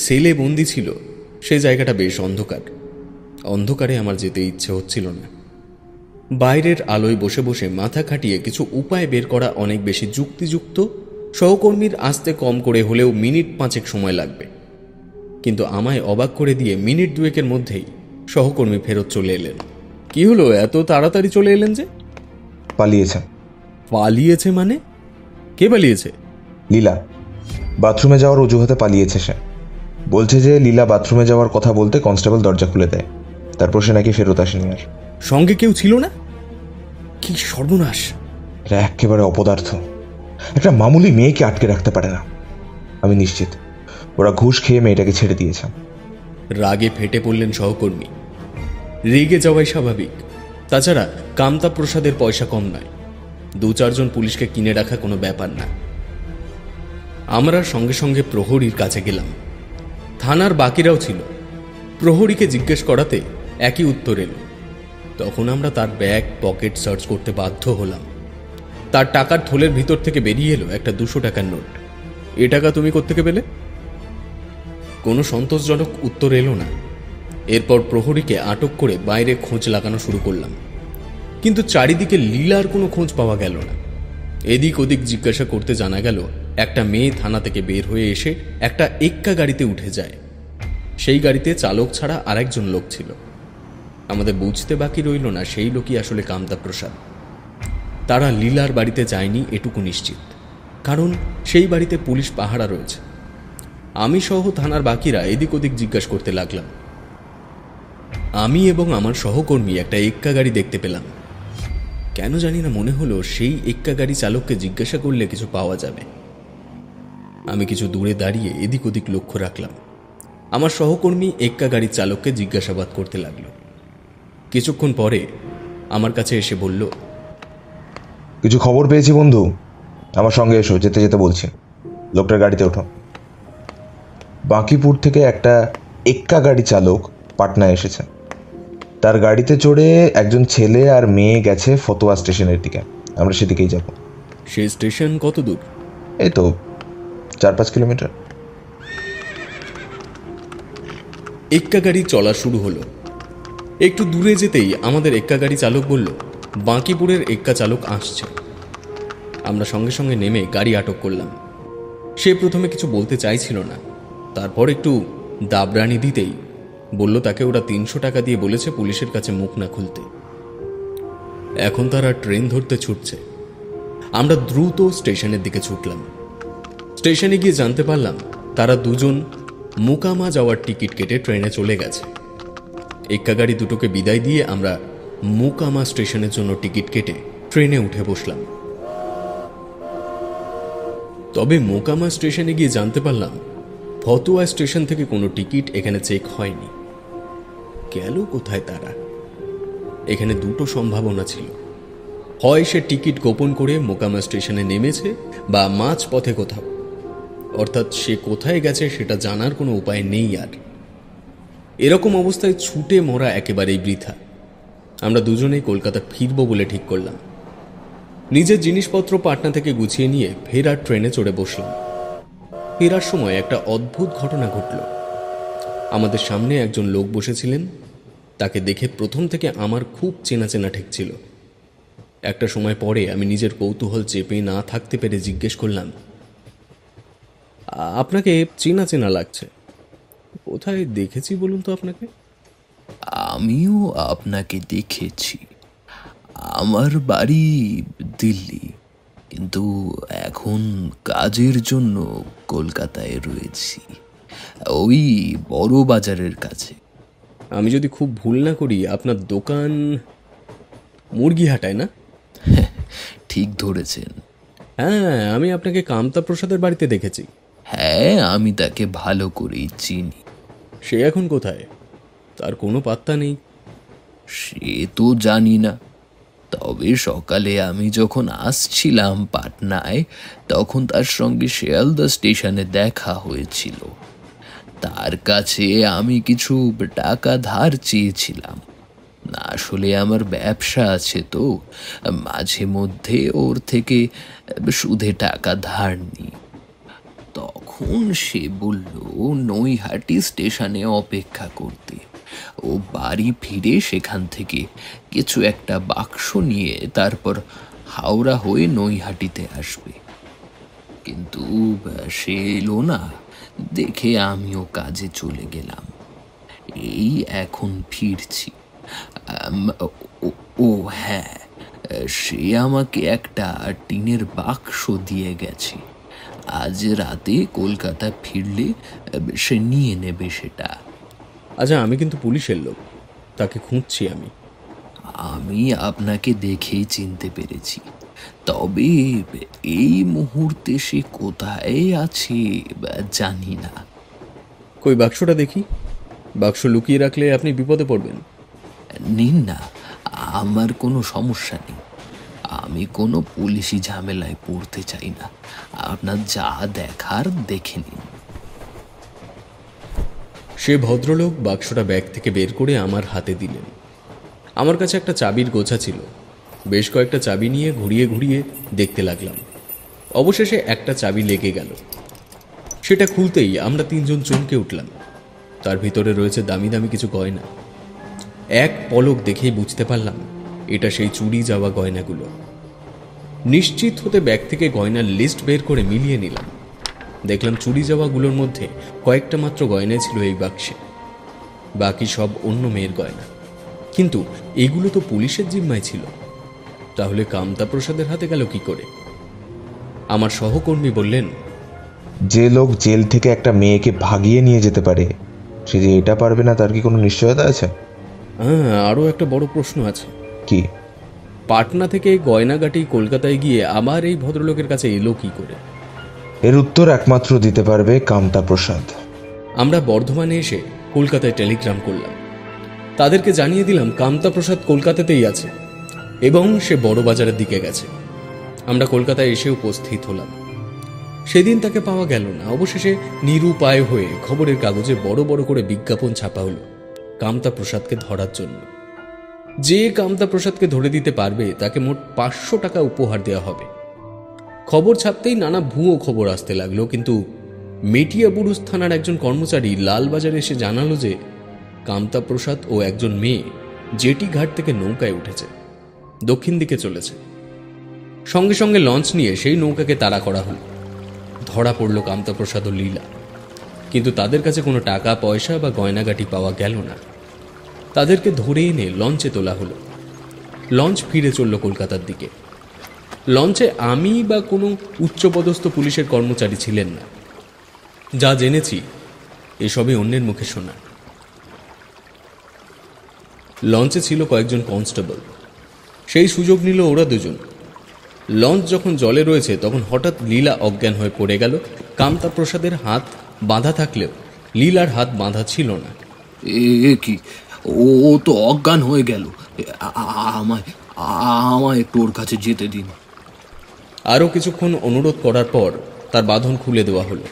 সেলে বন্দি ছিল সে জায়গাটা বেশ অন্ধকার। অন্ধকারে আমার যেতে ইচ্ছে হচ্ছিল না। বাইরের আলোয় বসে বসে মাথা খাটিয়ে কিছু উপায় বের করা অনেক বেশি যুক্তিযুক্ত। সহকর্মীর আসতে কম করে হলেও মিনিট 5 সময় লাগবে, কিন্তু আমায় অবাক করে দিয়ে মিনিট 2 মধ্যেই সহকর্মী ফেরত চলে এলেন। কি হলো, এত তাড়াতাড়ি চলে এলেন যে? পালিয়েছে। পালিয়েছে মানে? কে পালিয়েছে? লীলা বাথরুমে যাওয়ার অজুহাতে পালিয়েছে। সে বলছে যে লীলা বাথরুমে যাওয়ার কথা বলতে কনস্টেবল দরজা খুলে দেয়, তারপর সে নাকি ফেরত আসেনি আর। সঙ্গে কেউ ছিল না? কি সর্বনাশ! এটা একেবারে অপদার্থ। একটা মামুলি মেয়েকে আটকে রাখতে পারে না। আমি নিশ্চিত ওরা ঘুষ খেয়ে মেয়েটাকে ছেড়ে দিয়েছে। রাগে ফেটে পড়লেন সহকর্মী। রেগে যাওয়াই স্বাভাবিক। তাছাড়া কামতা প্রসাদের পয়সা কম নয়, 2-4 জন পুলিশকে কিনে রাখা কোনো ব্যাপার না। আমরা সঙ্গে সঙ্গে প্রহরীর কাছে গেলাম। থানার বাকিরাও ছিল। প্রহরীকে জিজ্ঞেস করাতে একই উত্তর এলো। তখন আমরা তার ব্যাগ পকেট সার্চ করতে বাধ্য হলাম। তার টাকার থলের ভিতর থেকে বেরিয়ে এলো একটা 200 টাকার নোট। এ টাকা তুমি কোত্থেকে পেলে? কোনো সন্তোষজনক উত্তর এলো না। এরপর প্রহরীকে আটক করে বাইরে খোঁজ লাগানো শুরু করলাম, কিন্তু চারিদিকে লীলার কোনো খোঁজ পাওয়া গেল না। এদিক ওদিক জিজ্ঞাসা করতে জানা গেল একটা মেয়ে থানা থেকে বের হয়ে এসে একটা এক্কা গাড়িতে উঠে যায়। সেই গাড়িতে চালক ছাড়া আরেকজন লোক ছিল। আমাদের বুঝতে বাকি রইল না সেই লোকই আসলে কামতা প্রসাদ। তারা লীলার বাড়িতে যায়নি এটুকু নিশ্চিত, কারণ সেই বাড়িতে পুলিশ পাহারা রয়েছে। আমি সহ থানার বাকিরা এদিক ওদিক জিজ্ঞাসা করতে লাগলাম। আমি এবং আমার সহকর্মী একটা এক্কা গাড়ি দেখতে পেলাম। কেন জানি না মনে হলো সেই এক্কা গাড়ি চালককে জিজ্ঞাসা করলে কিছু পাওয়া যাবে। আমি কিছু দূরে দাঁড়িয়ে এদিক ওদিক লক্ষ্য রাখলাম। আমার সহকর্মী এক্কা গাড়ির চালককে জিজ্ঞাসাবাদ করতে লাগলো। কিছুক্ষণ পরে আমার কাছে এসে বলল, কিছু খবর পেয়েছি বন্ধু, আমার সঙ্গে এসো, যেতে যেতে বলছি। লোকটার গাড়িতে ওঠো। বাঁকিপুর থেকে একটা এক্কা গাড়ি চালক পাটনায় এসেছে। তার গাড়িতে চড়ে একজন ছেলে আর মেয়ে গেছে ফতোয়া স্টেশনের দিকে। আমরা সেদিকেই যাব। সেই স্টেশন কত দূর? এই তো 4-5 কিলোমিটার। এক্কা গাড়ি চলা শুরু হলো। একটু দূরে যেতেই আমাদের এক্কা গাড়ি চালক বলল, বাঁকিপুরের এক্কা চালক আসছে। আমরা সঙ্গে সঙ্গে নেমে গাড়ি আটক করলাম। সে প্রথমে কিছু বলতে চাইছিল না, তারপর একটু দাবরানি দিতেই বলল তাকে ওরা 300 টাকা দিয়ে বলেছে পুলিশের কাছে মুখ না খুলতে। এখন তারা ট্রেন ধরতে ছুটছে। আমরা দ্রুত স্টেশনের দিকে ছুটলাম। স্টেশনে গিয়ে জানতে পারলাম তারা দুজন মোকামা যাওয়ার টিকিট কেটে ট্রেনে চলে গেছে। এক্কা গাড়ি দুটোকে বিদায় দিয়ে আমরা মোকামা স্টেশনের জন্য টিকিট কেটে ট্রেনে উঠে বসলাম। তবে মোকামা স্টেশনে গিয়ে জানতে পারলাম ফতোয়া স্টেশন থেকে কোনো টিকিট এখানে চেক হয়নি। গেল কোথায় তারা? এখানে দুটো সম্ভাবনা ছিল, হয় সে টিকিট গোপন করে মোকামা স্টেশনে নেমেছে, বা মাঝ পথে কোথাও। অর্থাৎ সে কোথায় গেছে সেটা জানার কোনো উপায় নেই আর। এরকম অবস্থায় ছুটে মরা একেবারেই বৃথা। আমরা দুজনেই কলকাতা ফিরব বলে ঠিক করলাম। নিজের জিনিসপত্র পাটনা থেকে গুছিয়ে নিয়ে ফেরার ট্রেনে চড়ে বসলাম। ফেরার সময় একটা অদ্ভুত ঘটনা ঘটল। আমাদের সামনে একজন লোক বসেছিলেন। তাকে দেখে প্রথম থেকে আমার খুব চেনা চেনা ঠেকছিল। একটা সময় পরে আমি নিজের কৌতূহল চেপে না থাকতে পেরে জিজ্ঞেস করলাম, আপনাকে চেনা চেনা লাগছে। কোথায় দেখেছি বলুন তো আপনাকে? আমিও আপনাকে দেখেছি। আমার বাড়ি দিল্লি, কিন্তু এখন কাজের জন্য কলকাতায় রয়েছি, ওই বড় বাজারের কাছে। আমি যদি খুব ভুল না করি আপনার দোকান মুরগিহাটায়, না? ঠিক ধরেছেন। হ্যাঁ, আমি আপনাকে কামতা প্রসাদের বাড়িতে দেখেছি। হ্যাঁ, আমি তাকে ভালো করেই চিনি। সে এখন কোথায়? তার কোনো পাত্তা নেই। সে তো জানি না, তবে সকালে আমি যখন আসছিলাম পাটনায়, তখন তার সঙ্গে শিয়ালদা স্টেশনে দেখা হয়েছিল। তার কাছে আমি কিছু টাকা ধার চেয়েছিলাম। আসলে আমার ব্যবসা আছে, তো মাঝে মধ্যে ওর থেকে সুদে টাকা ধার নিই। তখন সে বলল নৈহাটি স্টেশনে অপেক্ষা করতে। ও বাড়ি ফিরে সেখান থেকে কিছু একটা বাক্স নিয়ে তারপর হাওড়া হয়ে নৈহাটিতে আসবে। কিন্তু সে এলো না দেখে আমিও কাজে চলে গেলাম। এই এখন ফিরছি। ও হ্যাঁ, সে আমাকে একটা টিনের বাক্স দিয়ে গেছে। আজ রাতে কলকাতা ফিরলে সে নিয়ে নেবে সেটা। আচ্ছা, আমি কিন্তু পুলিশের লোক, তাকে খুঁজছি আমি। আমি আপনাকে দেখেই চিনতে পেরেছি, তবে এই মুহূর্তে সে কোথায় আছে জানি না। কই বাক্সটা দেখি। বাক্স লুকিয়ে রাখলে আপনি বিপদে পড়বেন। নিন না, আমার কোনো সমস্যা নেই। আমি কোনো পুলিশি ঝামেলায় পড়তে চাই না। আপনার যা দেখার দেখে নিন। সে ভদ্রলোক বাক্সটা ব্যাগ থেকে বের করে আমার হাতে দিলেন। আমার কাছে একটা চাবির গোছা ছিল। বেশ কয়েকটা চাবি নিয়ে ঘুরিয়ে ঘুরিয়ে দেখতে লাগলাম। অবশেষে একটা চাবি লেগে গেল। সেটা খুলতেই আমরা তিনজন চমকে উঠলাম। তার ভিতরে রয়েছে দামি দামি কিছু গয়না। এক পলক দেখেই বুঝতে পারলাম এটা সেই চুরি যাওয়া গয়নাগুলো। নিশ্চিত হতে ব্যাগ থেকে গয়নার লিস্ট বের করে মিলিয়ে নিলাম। দেখলাম চুরি যাওয়াগুলোর মধ্যে কয়েকটা মাত্র গয়না ছিল এই বাক্সে, বাকি সব অন্য মেয়ের গয়না। কিন্তু এগুলো তো পুলিশের জিম্মায় ছিল। তাহলে কামতা প্রসাদের হাতে গেল কি করে? আমার সহকর্মী বললেন, যে লোক জেল থেকে একটা মেয়েকে ভাগিয়ে নিয়ে যেতে পারে, সে যে এটা পারবে না তার কি কোনো নিশ্চয়তা আছে? হ্যাঁ, আরও একটা বড় প্রশ্ন আছে। কি? পাটনা থেকে গয়নাগাটি কলকাতায় গিয়ে আবার এই ভদ্রলোকের কাছে এলো কি করে? এর উত্তর একমাত্র দিতে পারবে কামতা প্রসাদ। আমরা বর্ধমানে এসে কলকাতায় টেলিগ্রাম করলাম। তাদেরকে জানিয়ে দিলাম কামতা প্রসাদ কলকাতাতেই আছে এবং সে বড় বাজারের দিকে গেছে। আমরা কলকাতায় এসে উপস্থিত হলাম। সেদিন তাকে পাওয়া গেল না। অবশেষে নিরুপায় হয়ে খবরের কাগজে বড় বড় করে বিজ্ঞাপন ছাপা হলো কামতা প্রসাদকে ধরার জন্য। যে কামতা প্রসাদকে ধরে দিতে পারবে তাকে মোট 500 টাকা উপহার দেওয়া হবে। খবর ছাপতেই নানা ভুয়ো খবর আসতে লাগলো, কিন্তু মেটিয়াবুরুজ থানার একজন কর্মচারী লালবাজারে এসে জানালো যে কামতা প্রসাদ ও একজন মেয়ে জেটি ঘাট থেকে নৌকায় উঠেছে, দক্ষিণ দিকে চলেছে। সঙ্গে সঙ্গে লঞ্চ নিয়ে সেই নৌকাকে তাড়া করা হলো। ধরা পড়ল কামতা প্রসাদ ও লীলা, কিন্তু তাদের কাছে কোনো টাকা পয়সা বা গয়নাগাটি পাওয়া গেল না। তাদেরকে ধরে এনে লঞ্চে তোলা হলো। লঞ্চ ফিরে চলল কলকাতার দিকে। লঞ্চে আমি বা কোনো উচ্চপদস্থ পুলিশের কর্মচারী ছিলেন না। যা জেনেছি এসবই অন্যের মুখে শোনা। লঞ্চে ছিল কয়েকজন কনস্টেবল। সেই সুযোগ নিল ওরা দুজন। লঞ্চ যখন জলে রয়েছে তখন হঠাৎ লীলা অজ্ঞান হয়ে পড়ে গেল। কামতা প্রসাদের হাত বাঁধা থাকলেও লীলার হাত বাঁধা ছিল না। এ কি, ও তো অজ্ঞান হয়ে গেল। আমায় আমায় একটু ওর কাছে যেতে দিন। আরও কিছুক্ষণ অনুরোধ করার পর তার বাঁধন খুলে দেওয়া হলো।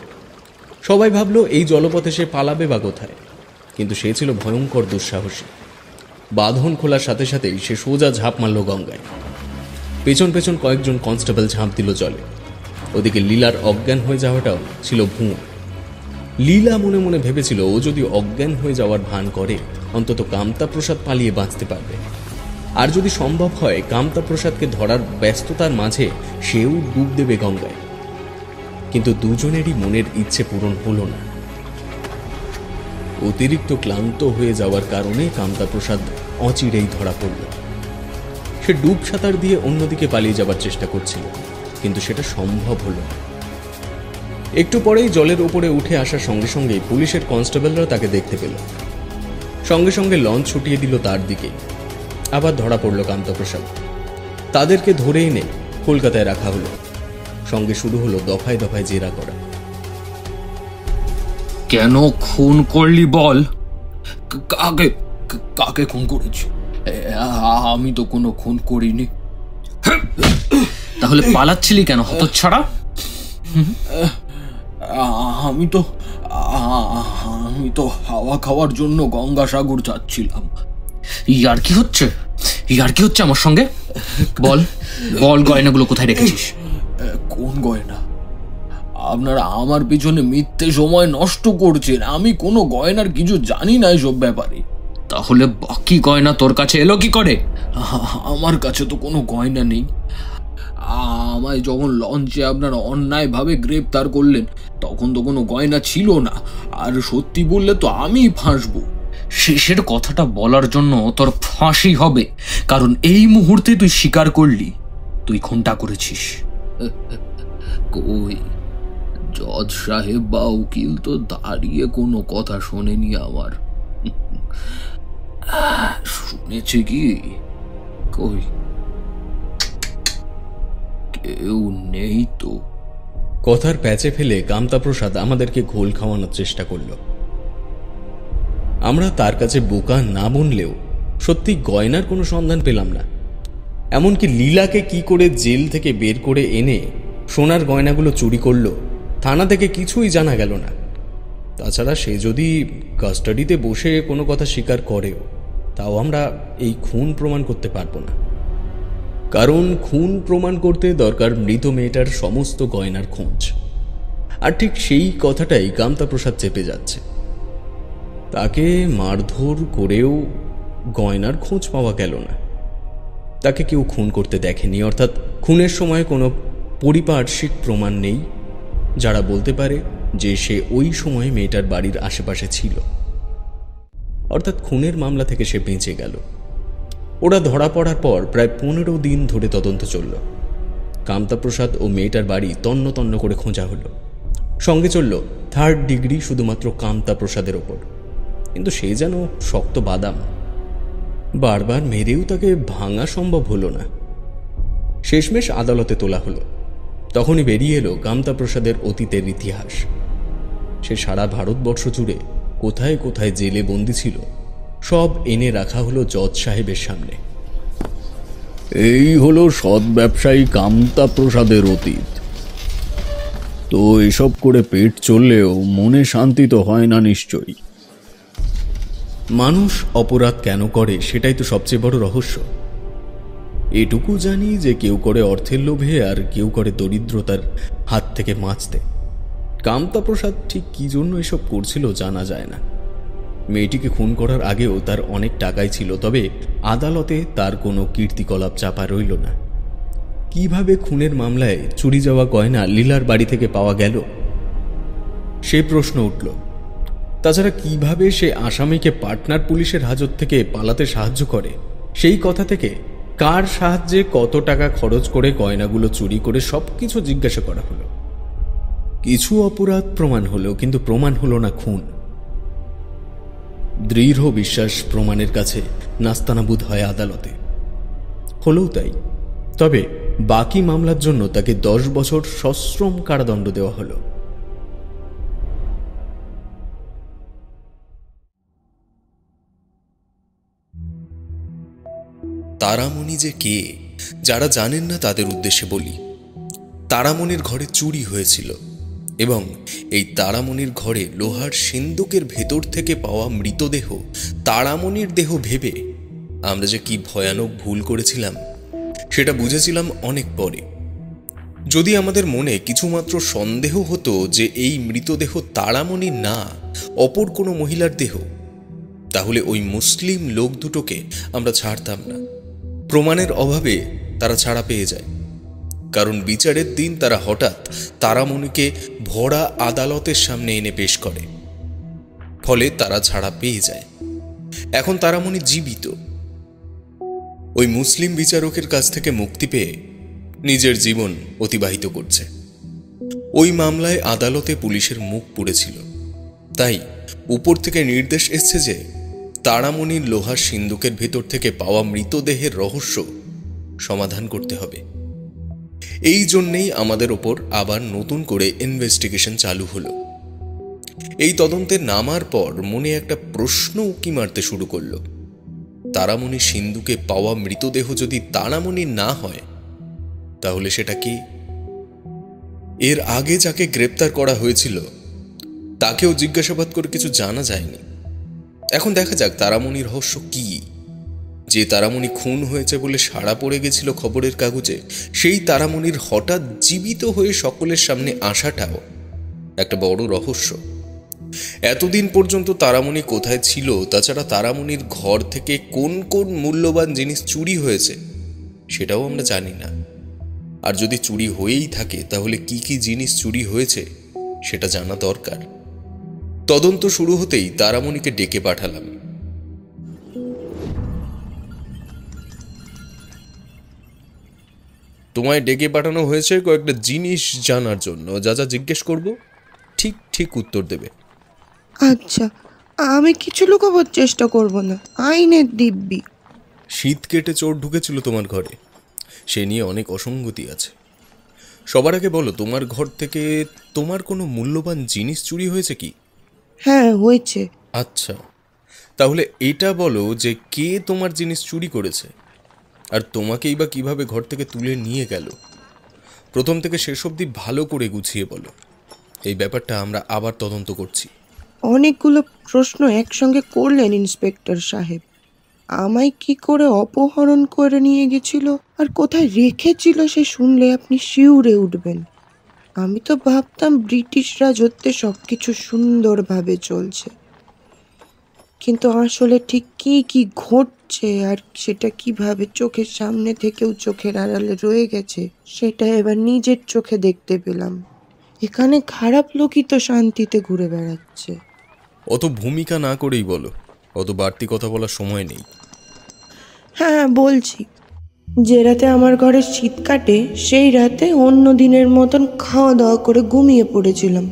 সবাই ভাবল এই জলপথে সে পালাবে বা কোথায়, কিন্তু সে ছিল ভয়ঙ্কর দুঃসাহসী। বাঁধন খোলার সাথে সাথেই সে সোজা ঝাঁপ মারল গঙ্গায়। পেছন পেছন কয়েকজন কনস্টেবল ঝাঁপ দিল জলে। ওদিকে লীলার অজ্ঞান হয়ে যাওয়াটাও ছিল ভুয়ো। লীলা মনে মনে ভেবেছিল ও যদি অজ্ঞান হয়ে যাওয়ার ভান করে অন্তত কামতা প্রসাদ পালিয়ে বাঁচতে পারবে, আর যদি সম্ভব হয় কামতা প্রসাদকে ধরার ব্যস্ততার মাঝে সেও ডুব দেবে গঙ্গায়। কিন্তু দুজনেরই মনের ইচ্ছে পূরণ হলো না। অতিরিক্ত ক্লান্ত হয়ে যাওয়ার কারণে কামতাপ্রসাদ অচিরেই ধরা পড়ল। সে ডুব সাঁতার দিয়ে অন্যদিকে পালিয়ে যাবার চেষ্টা করছিল, কিন্তু সেটা সম্ভব হলো না। একটু পরেই জলের উপরে উঠে আসার সঙ্গে সঙ্গে পুলিশের কনস্টেবলরা তাকে দেখতে পেল। সঙ্গে সঙ্গে লঞ্চ ছুটিয়ে দিল তার দিকে। আবার ধরা পড়ল কামতাপ্রসাদ। তাদেরকে ধরে এনে কলকাতায় রাখা হলো। সঙ্গে শুরু হলো দফায় দফায় জেরা করা। কেন খুন করলি বল? কাকে কাকে খুন করেছি? আমি তো কোনো খুন করিনি। তাহলে পালাচ্ছিলি কেন হতচ্ছাড়া? আমি তো হাওয়া খাওয়ার জন্য গঙ্গাসাগর যাচ্ছিলাম। ইয়ার কি হচ্ছে আমার সঙ্গে? বল বল, গয়নাগুলো কোথায় রেখেছিস? কোন গয়না? আপনারা আমার পিছনে মিথ্যে সময় নষ্ট করছেন। আমি কোনো গয়নার কিছু জানি না এসব ব্যাপারে। তাহলে বাকি গয়না তোর কাছে এলো কি করে? আমার কাছে তো কোনো গয়না নেই। আমায় যখন লঞ্চে আপনারা অন্যায়ভাবে গ্রেপ্তার করলেন তখন তো কোনো গয়না ছিল না। আর সত্যি বললে তো আমি ফাঁসবো। শেষের কথাটা বলার জন্য তোর ফাঁসি হবে, কারণ এই মুহূর্তে তুই স্বীকার করলি তুই খুনটা করেছিস। কই, জজ সাহেব বা উকিল তো দাঁড়িয়ে কোনো কথা শোনেনি আমার। শুনেছে কি? কই, কেউ নেই তো। কথার প্যাচে ফেলে কামতাপ্রসাদ আমাদেরকে ঘোল খাওয়ানোর চেষ্টা করল। আমরা তার কাছে বোকা না বনলেও সত্যি গয়নার কোনো সন্ধান পেলাম না। এমনকি লীলাকে কি করে জেল থেকে বের করে এনে সোনার গয়নাগুলো চুরি করল থানা থেকে কিছুই জানা গেল না। তাছাড়া সে যদি কাস্টাডিতে বসে কোনো কথা স্বীকার করেও, তাও আমরা এই খুন প্রমাণ করতে পারবো না। কারণ খুন প্রমাণ করতে দরকার মৃত মেয়েটার সমস্ত গয়নার খোঁজ। আর ঠিক সেই কথাটাই কামতাপ্রসাদ চেপে যাচ্ছে। তাকে মারধর করেও গয়নার খোঁজ পাওয়া গেল না। তাকে কেউ খুন করতে দেখেনি, অর্থাৎ খুনের সময় কোনো পরিপার্শ্বিক প্রমাণ নেই যারা বলতে পারে যে সে ওই সময় মেয়েটার বাড়ির আশেপাশে ছিল। অর্থাৎ খুনের মামলা থেকে সে বেঁচে গেল। ওরা ধরা পড়ার পর প্রায় 15 দিন ধরে তদন্ত চলল। কামতাপ্রসাদ ও মেয়েটার বাড়ি তন্ন তন্ন করে খোঁজা হলো। সঙ্গে চলল 3rd ডিগ্রি শুধুমাত্র কামতাপ্রসাদের ওপর। কিন্তু সে যেন শক্ত বাদাম, বারবার মেরেও তাকে ভাঙা সম্ভব হলো না। শেষমেশ আদালতে তোলা হলো। তখনই বেরিয়ে এলো কামতাপ্রসাদের অতীতের ইতিহাস। সে সারা ভারতবর্ষ জুড়ে কোথায় কোথায় জেলে বন্দী ছিল সব এনে রাখা হলো জজ সাহেবের সামনে। এই হলো সৎ ব্যবসায়ী কামতাপ্রসাদের অতীত। তো এসব করে পেট চললেও মনে শান্তি তো হয় না নিশ্চয়ই। মানুষ অপরাধ কেন করে সেটাই তো সবচেয়ে বড় রহস্য। এটুকু জানি যে কেউ করে অর্থের লোভে, আর কেউ করে দরিদ্রতার হাত থেকে বাঁচতে। কামতাপ্রসাদ ঠিক কি জন্য এসব করছিল জানা যায় না। মেয়েটিকে খুন করার আগেও তার অনেক টাকাই ছিল, তবে আদালতে তার কোনো কীর্তিকলাপ চাপা রইল না। কিভাবে খুনের মামলায় চুরি যাওয়া গয়না লীলার বাড়ি থেকে পাওয়া গেল সে প্রশ্ন উঠল। তাছাড়া কিভাবে সে আসামিকে পাটনার পুলিশের হাজত থেকে পালাতে সাহায্য করে, সেই কথা থেকে কার সাহায্যে কত টাকা খরচ করে গয়নাগুলো চুরি করে সবকিছু জিজ্ঞাসা করা হলো। কিছু অপরাধ প্রমাণ হলো, কিন্তু প্রমাণ হলো না খুন। দৃঢ় বিশ্বাস প্রমাণের কাছে নাস্তানাবুদ হয় আদালতে। হলেও তাই। তবে বাকি মামলার জন্য তাকে 10 বছর সশ্রম কারাদণ্ড দেওয়া হলো। তারামণি যে কে, যারা জানেন না তাদের উদ্দেশ্যে বলি। তারামণির ঘরে চুরি হয়েছিল, এবং এই তারামণির ঘরে লোহার সিন্দুকের ভেতর থেকে পাওয়া মৃতদেহ তারামণির দেহ ভেবে আমরা যে কি ভয়ানক ভুল করেছিলাম সেটা বুঝেছিলাম অনেক পরে। যদি আমাদের মনে কিছুমাত্র সন্দেহ হতো যে এই মৃতদেহ তারামণি না, অপর কোনো মহিলার দেহ, তাহলে ওই মুসলিম লোক দুটোকে আমরা ছাড়তাম না। প্রমাণের অভাবে তারা ছাড়া পেয়ে যায়। কারণ বিচারের দিন তারা হঠাৎ তারামণিকে ভরা আদালতের সামনে এনে পেশ করে। ফলে তারা ছাড়া পেয়ে যায়। এখন তারামণি জীবিত। ওই মুসলিম বিচারকের কাছ থেকে মুক্তি পেয়ে নিজের জীবন অতিবাহিত করছে। ওই মামলায় আদালতে পুলিশের মুখ পুড়েছিল, তাই উপর থেকে নির্দেশ এসছে যে তারামণির লোহার সিন্দুকের ভেতর থেকে পাওয়া মৃতদেহের রহস্য সমাধান করতে হবে। এই জন্যেই আমাদের ওপর আবার নতুন করে ইনভেস্টিগেশন চালু হলো। এই তদন্তে নামার পর মনে একটা প্রশ্ন উকি মারতে শুরু করলো, তারামণির সিন্দুকে পাওয়া মৃতদেহ যদি তারামণির না হয় তাহলে সেটা কি? এর আগে যাকে গ্রেপ্তার করা হয়েছিল তাকেও জিজ্ঞাসাবাদ করে কিছু জানা যায়নি। এখন দেখা যাক তারামণির রহস্য কি। যে তারামণি খুন হয়েছে বলে সাড়া পড়ে গেছিল খবরের কাগজে, সেই তারামণির হঠাৎ জীবিত হয়ে সকলের সামনে আসাটাও একটা বড় রহস্য। এতদিন পর্যন্ত তারামণি কোথায় ছিল, তাছাড়া তারামণির ঘর থেকে কোন কোন মূল্যবান জিনিস চুরি হয়েছে সেটাও আমরা জানি না। আর যদি চুরি হয়েই থাকে তাহলে কি কি জিনিস চুরি হয়েছে সেটা জানা দরকার। তদন্ত শুরু হতেই তারামণিকে ডেকে পাঠালাম। তোমায় ডেকে পাঠানো হয়েছে কয়েকটা জিনিস জানার জন্য। যা যা জিজ্ঞেস করব ঠিক ঠিক উত্তর দেবে। আচ্ছা, আমি কিছু লুকাবার চেষ্টা করব না, আইনের দিব্যি। শীত কেটে চোর ঢুকেছিল তোমার ঘরে, সে নিয়ে অনেক অসঙ্গতি আছে। সবার আগে বলো, তোমার ঘর থেকে তোমার কোনো মূল্যবান জিনিস চুরি হয়েছে কি? হ্যাঁ, হয়েছে। আচ্ছা, তাহলে এটা বলো যে কে তোমার জিনিস চুরি করেছে, আর তোমাকেই বা কিভাবে ঘর থেকে তুলে নিয়ে গেল। প্রথম থেকে শেষ অবধি ভালো করে গুছিয়ে বলো। এই ব্যাপারটা আমরা আবার তদন্ত করছি। অনেকগুলো প্রশ্ন একসঙ্গে করলেন ইন্সপেক্টর সাহেব। আমায় কি করে অপহরণ করে নিয়ে গেছিল আর কোথায় রেখেছিল সে শুনলে আপনি শিউরে উঠবেন। আমি তো ভাবতাম ব্রিটিশ রাজত্বে সবকিছু সুন্দরভাবে চলছে, কিন্তু আসলে ঠিক কি কি ঘটছে আর সেটা কিভাবে চোখের সামনে থেকেও চোখের আড়ালে রয়ে গেছে সেটা এবার নিজের চোখে দেখতে পেলাম। এখানে খারাপ লোকই তো শান্তিতে ঘুরে বেড়াচ্ছে। অত ভূমিকা না করেই বলো, অত বাড়তি কথা বলার সময় নেই। হ্যাঁ, বলছি। যে রাতে আমার ঘরে শীত কাটে সেই রাতে অন্য দিনের মতন খাওয়া দাওয়া করে ঘুমিয়ে পড়েছিলাম।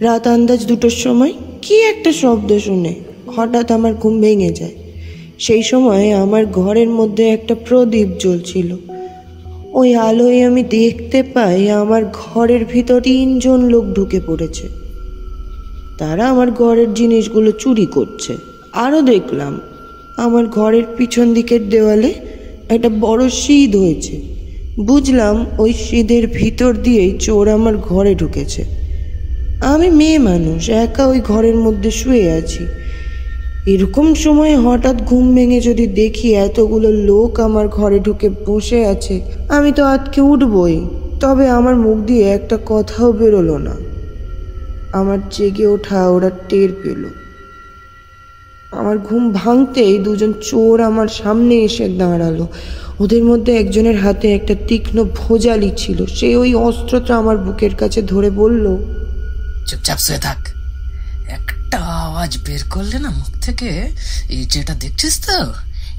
রাত আন্দাজ 2টোর সময় কি একটা শব্দ শুনে হঠাৎ আমার ঘুম ভেঙে যায়। সেই সময় আমার ঘরের মধ্যে একটা প্রদীপ জ্বলছিল। ওই আলোয় আমি দেখতে পাই আমার ঘরের ভিতর 3 জন লোক ঢুকে পড়েছে। তারা আমার ঘরের জিনিসগুলো চুরি করছে। আরও দেখলাম আমার ঘরের পিছন দিকের দেওয়ালে একটা বড় সিঁধ হয়েছে। বুঝলাম ওই সিঁধের ভিতর দিয়েই চোর আমার ঘরে ঢুকেছে। আমি মেয়ে মানুষ, একা ওই ঘরের মধ্যে শুয়ে আছি। এরকম সময় হঠাৎ ঘুম ভেঙে যদি দেখি এতগুলো লোক আমার ঘরে ঢুকে বসে আছে, আমি তো আটকে উঠবই। তবে আমার মুখ দিয়ে একটা কথাও বেরোলো না। আমার জেগে ওঠা ওরা টের পেল। আমার ঘুম ভাঙতেই 2 জন চোর আমার সামনে এসে দাঁড়ালো। ওদের মধ্যে একজনের হাতে একটা তীক্ষ্ণ ভোজালি ছিল। সে ওই অস্ত্রটা আমার বুকের কাছে ধরে বলল, চুপচাপ শুয়ে থাক, একটা আওয়াজ বের করলে না মুখ থেকে, এই যেটা দেখছিস তো,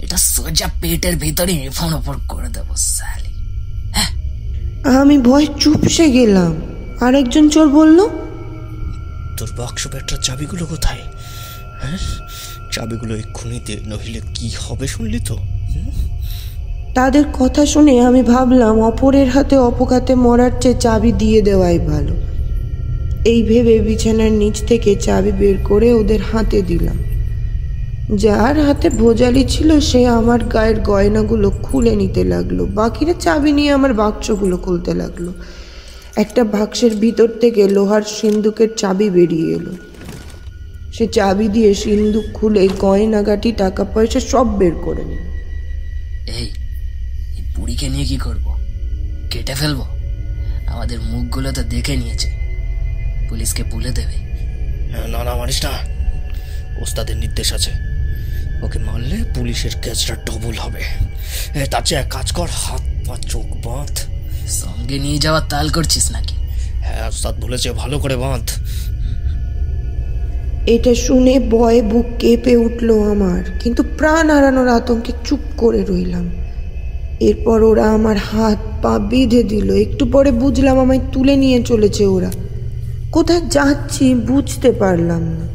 এটা সোজা পেটের ভিতরে ফোন করে দেবো সালি। আমি ভয় চুপসে গেলাম। আরেকজন চোর বলল, তোর বাক্স ব্যাগটার চাবিগুলো কোথায়? হ্যাঁ, চাবিগুলো এক্ষুনি দে, নইলে কি হবে শুনলি তো? তাদের কথা শুনে আমি ভাবলাম অপরের হাতে অপঘাতে মরার চেয়ে চাবি দিয়ে দেওয়াই ভালো। এই ভেবে বিছানার নিচ থেকে চাবি বের করে ওদের হাতে দিলাম। যার হাতে ভোজালি ছিল সে আমার গায়ের গয়নাগুলো খুলে নিতে লাগলো। বাকিরা চাবি নিয়ে আমার বাক্সগুলো খুলতে লাগলো। একটা বাক্সের ভিতর থেকে লোহার সিন্দুকের চাবি বেরিয়ে এলো। সে চাবি দিয়ে সিন্দুক খুলে গয়নাগাটি, টাকা পয়সা সব বের করে নিল। এই বুড়িকে নিয়ে কি করব? কেটে ফেলবো? আমাদের মুখগুলো তো দেখে নিয়েছে, পুলিশকে বলে দেবে। না না, মানিস না, ওস্তাদের নির্দেশ আছে। ওকে মারলে পুলিশের কেসটা ডবল হবে। তার চেয়ে এক কাজ কর, হাত পা চোখ বাঁধ, সঙ্গে নিয়ে যাওয়ার তাল করছিস নাকি? হ্যাঁ ওস্তাদ বলেছে ভালো করে বাঁধ। এটা শুনে ভয়ে বুক কেঁপে উঠল আমার, কিন্তু প্রাণ হারানোর আতঙ্কে চুপ করে রইলাম। এরপর ওরা আমার হাত পা বেঁধে দিল। একটু পরে বুঝলাম আমায় তুলে নিয়ে চলেছে ওরা। কোথায় যাচ্ছি বুঝতে পারলাম না।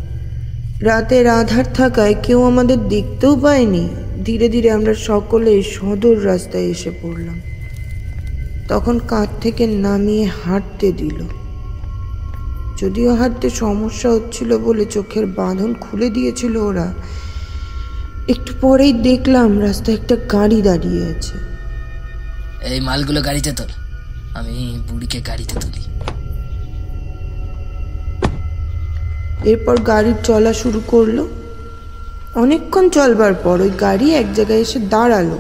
রাতের আধার থাকায় কেউ আমাদের দেখতেও পায়নি। ধীরে ধীরে আমরা সকলে সদর রাস্তায় এসে পড়লাম। তখন কাঁধ থেকে নামিয়ে হাঁটতে দিল। যদিও হাঁটতে সমস্যা হচ্ছিল বলে চোখের বাঁধন খুলে দিয়েছিল ওরা। একটু পরেই দেখলাম রাস্তায় একটা গাড়ি দাঁড়িয়ে আছে। এই মালগুলো গাড়িতে তোল, আমি বুড়িকে গাড়িতে তুলি। এরপর গাড়ি চলা শুরু করলো। অনেকক্ষণ চলবার পর ওই গাড়ি এক জায়গায় এসে দাঁড়ালো।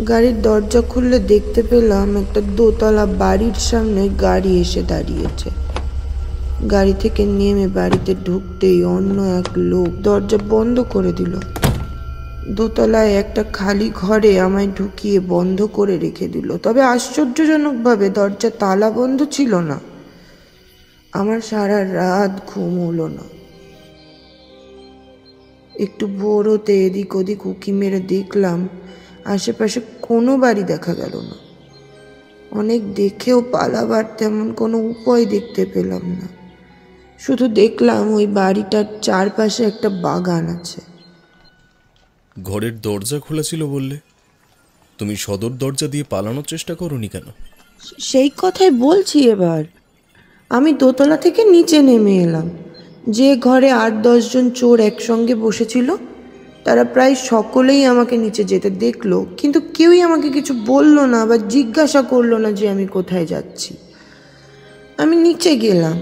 গাড়ির দরজা খুললে দেখতে পেলাম একটা দোতলা বাড়ির সামনে গাড়ি এসে দাঁড়িয়েছে। গাড়ি থেকে নেমে বাড়িতে ঢুকতেই অন্য এক লোক দরজা বন্ধ করে দিল। দোতলায় একটা খালি ঘরে আমায় ঢুকিয়ে বন্ধ করে রেখে দিল। তবে আশ্চর্যজনকভাবে দরজা তালা বন্ধ ছিল না। আমার সারা রাত ঘুম হলো না। একটু ভোর হতে এদিক ওদিক উঁকি মেরে দেখলাম আশেপাশে কোনো বাড়ি দেখা গেল না। অনেক দেখেও পালাবার তেমন কোনো উপায় দেখতে পেলাম না। শুধু দেখলাম ওই বাড়িটার চারপাশে একটা বাগান আছে। ঘরের দরজা খোলা ছিল বললে, তুমি সদর দরজা দিয়ে পালানোর চেষ্টা করোনি কেন? সেই কথাই বলছি। এবার আমি দোতলা থেকে নিচে নেমে এলাম। যে ঘরে 8-10 জন চোর একসঙ্গে বসেছিল তারা প্রায় সকলেই আমাকে নিচে যেতে দেখলো, কিন্তু কেউই আমাকে কিছু বলল না বা জিজ্ঞাসা করলো না যে আমি কোথায় যাচ্ছি। আমি নিচে গেলাম।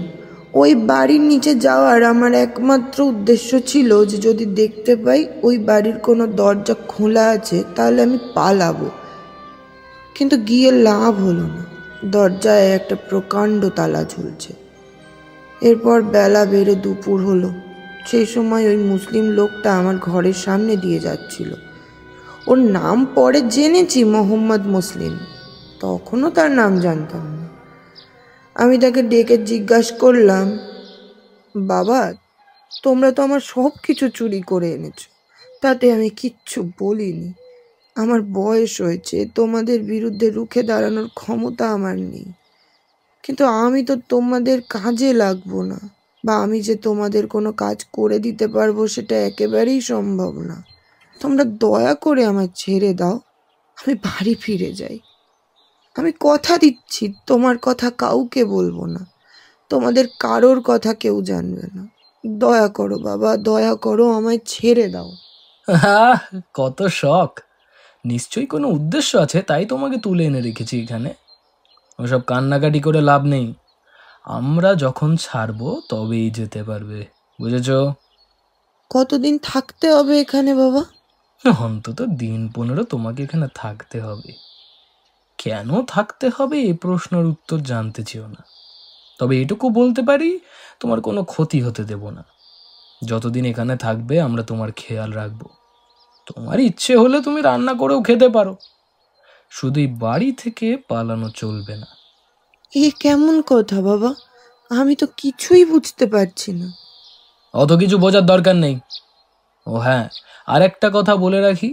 ওই বাড়ির নিচে যাওয়ার আমার একমাত্র উদ্দেশ্য ছিল যে যদি দেখতে পাই ওই বাড়ির কোনো দরজা খোলা আছে তাহলে আমি পালাবো। কিন্তু গিয়ে লাভ হলো না। দরজায় একটা প্রকাণ্ড তালা ঝুলছে। এরপর বেলা বেড়ে দুপুর হলো। সেই সময় ওই মুসলিম লোকটা আমার ঘরের সামনে দিয়ে যাচ্ছিল। ওর নাম পরে জেনেছি, মোহাম্মদ মুসলিম। তখনও তার নাম জানতাম না। আমি তাকে ডেকে জিজ্ঞাসা করলাম, বাবা তোমরা তো আমার সব কিছু চুরি করে এনেছো, তাতে আমি কিচ্ছু বলিনি। আমার বয়স হয়েছে, তোমাদের বিরুদ্ধে রুখে দাঁড়ানোর ক্ষমতা আমার নেই। কিন্তু আমি তো তোমাদের কাজে লাগবো না, বা আমি যে তোমাদের কোনো কাজ করে দিতে পারবো সেটা একেবারেই সম্ভব না। তোমরা দয়া করে আমায় ছেড়ে দাও, আমি বাড়ি ফিরে যাই। আমি কথা দিচ্ছি তোমার কথা কাউকে বলবো না, তোমাদের কারোর কথা কেউ জানবে না। দয়া করো বাবা, দয়া করো, আমায় ছেড়ে দাও। কত শখ! নিশ্চয়ই কোনো উদ্দেশ্য আছে, তাই তোমাকে তুলে এনে রেখেছি এখানে। ওসব কান্নাকাটি করে লাভ নেই। আমরা যখন ছাড়বো তবেই যেতে পারবে, বুঝেছো? কতদিন থাকতে হবে এখানে বাবা? অন্তত 15 দিন তোমাকে এখানে থাকতে হবে। কেন থাকতে হবে এ প্রশ্নের উত্তর জানতে চেও না। তবে এটুকু বলতে পারি, তোমার কোনো ক্ষতি হতে দেব না। যতদিন এখানে থাকবে আমরা তোমার খেয়াল রাখবো। তোমার ইচ্ছে হলে তুমি রান্না করেও খেতে পারো। শুধু এই বাড়ি থেকে পালানো চলবে না। এ কেমন কথা বাবা? আমি তো কিছুই বুঝতে পারছি না। অত কিছু বোঝার দরকার নেই। ও হ্যাঁ, আর একটা কথা বলে রাখি,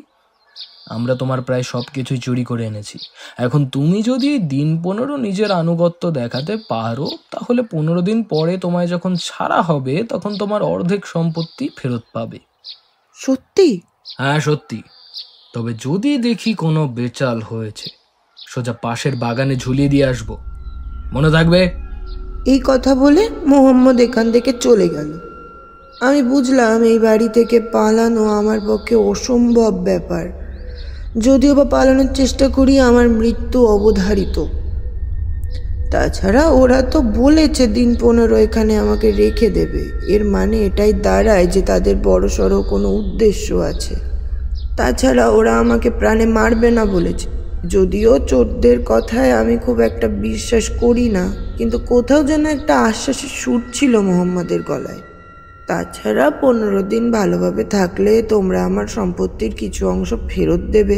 আমরা তোমার প্রায় সব কিছুই চুরি করে এনেছি। এখন তুমি যদি 15 দিন নিজের আনুগত্য দেখাতে পারো, তাহলে 15 দিন পরে তোমায় যখন ছাড়া হবে তখন তোমার অর্ধেক সম্পত্তি ফেরত পাবে। সত্যি? হ্যাঁ সত্যি। তবে যদি দেখি কোনো বেচাল হয়েছে, সোজা পাশের বাগানে ঝুলিয়ে দিয়ে আসবো, মনে থাকবে? এই কথা বলে মোহাম্মদ এখান থেকে চলে গেল। আমি বুঝলাম এই বাড়ি থেকে পালানো আমার পক্ষে অসম্ভব ব্যাপার। যদিও বা পালানোর চেষ্টা করি, আমার মৃত্যু অবধারিত। তাছাড়া ওরা তো বলেছে 15 দিন এখানে আমাকে রেখে দেবে। এর মানে এটাই দাঁড়ায় যে তাদের বড়সড় কোনো উদ্দেশ্য আছে। তাছাড়া ওরা আমাকে প্রাণে মারবে না বলেছে। যদিও চোরদের কথায় আমি খুব একটা বিশ্বাস করি না, কিন্তু কোথাও যেন একটা আশ্বাসের সুর ছিল মোহাম্মদের গলায়। তাছাড়া 15 দিন ভালোভাবে থাকলে তোমরা আমার সম্পত্তির কিছু অংশ ফেরত দেবে,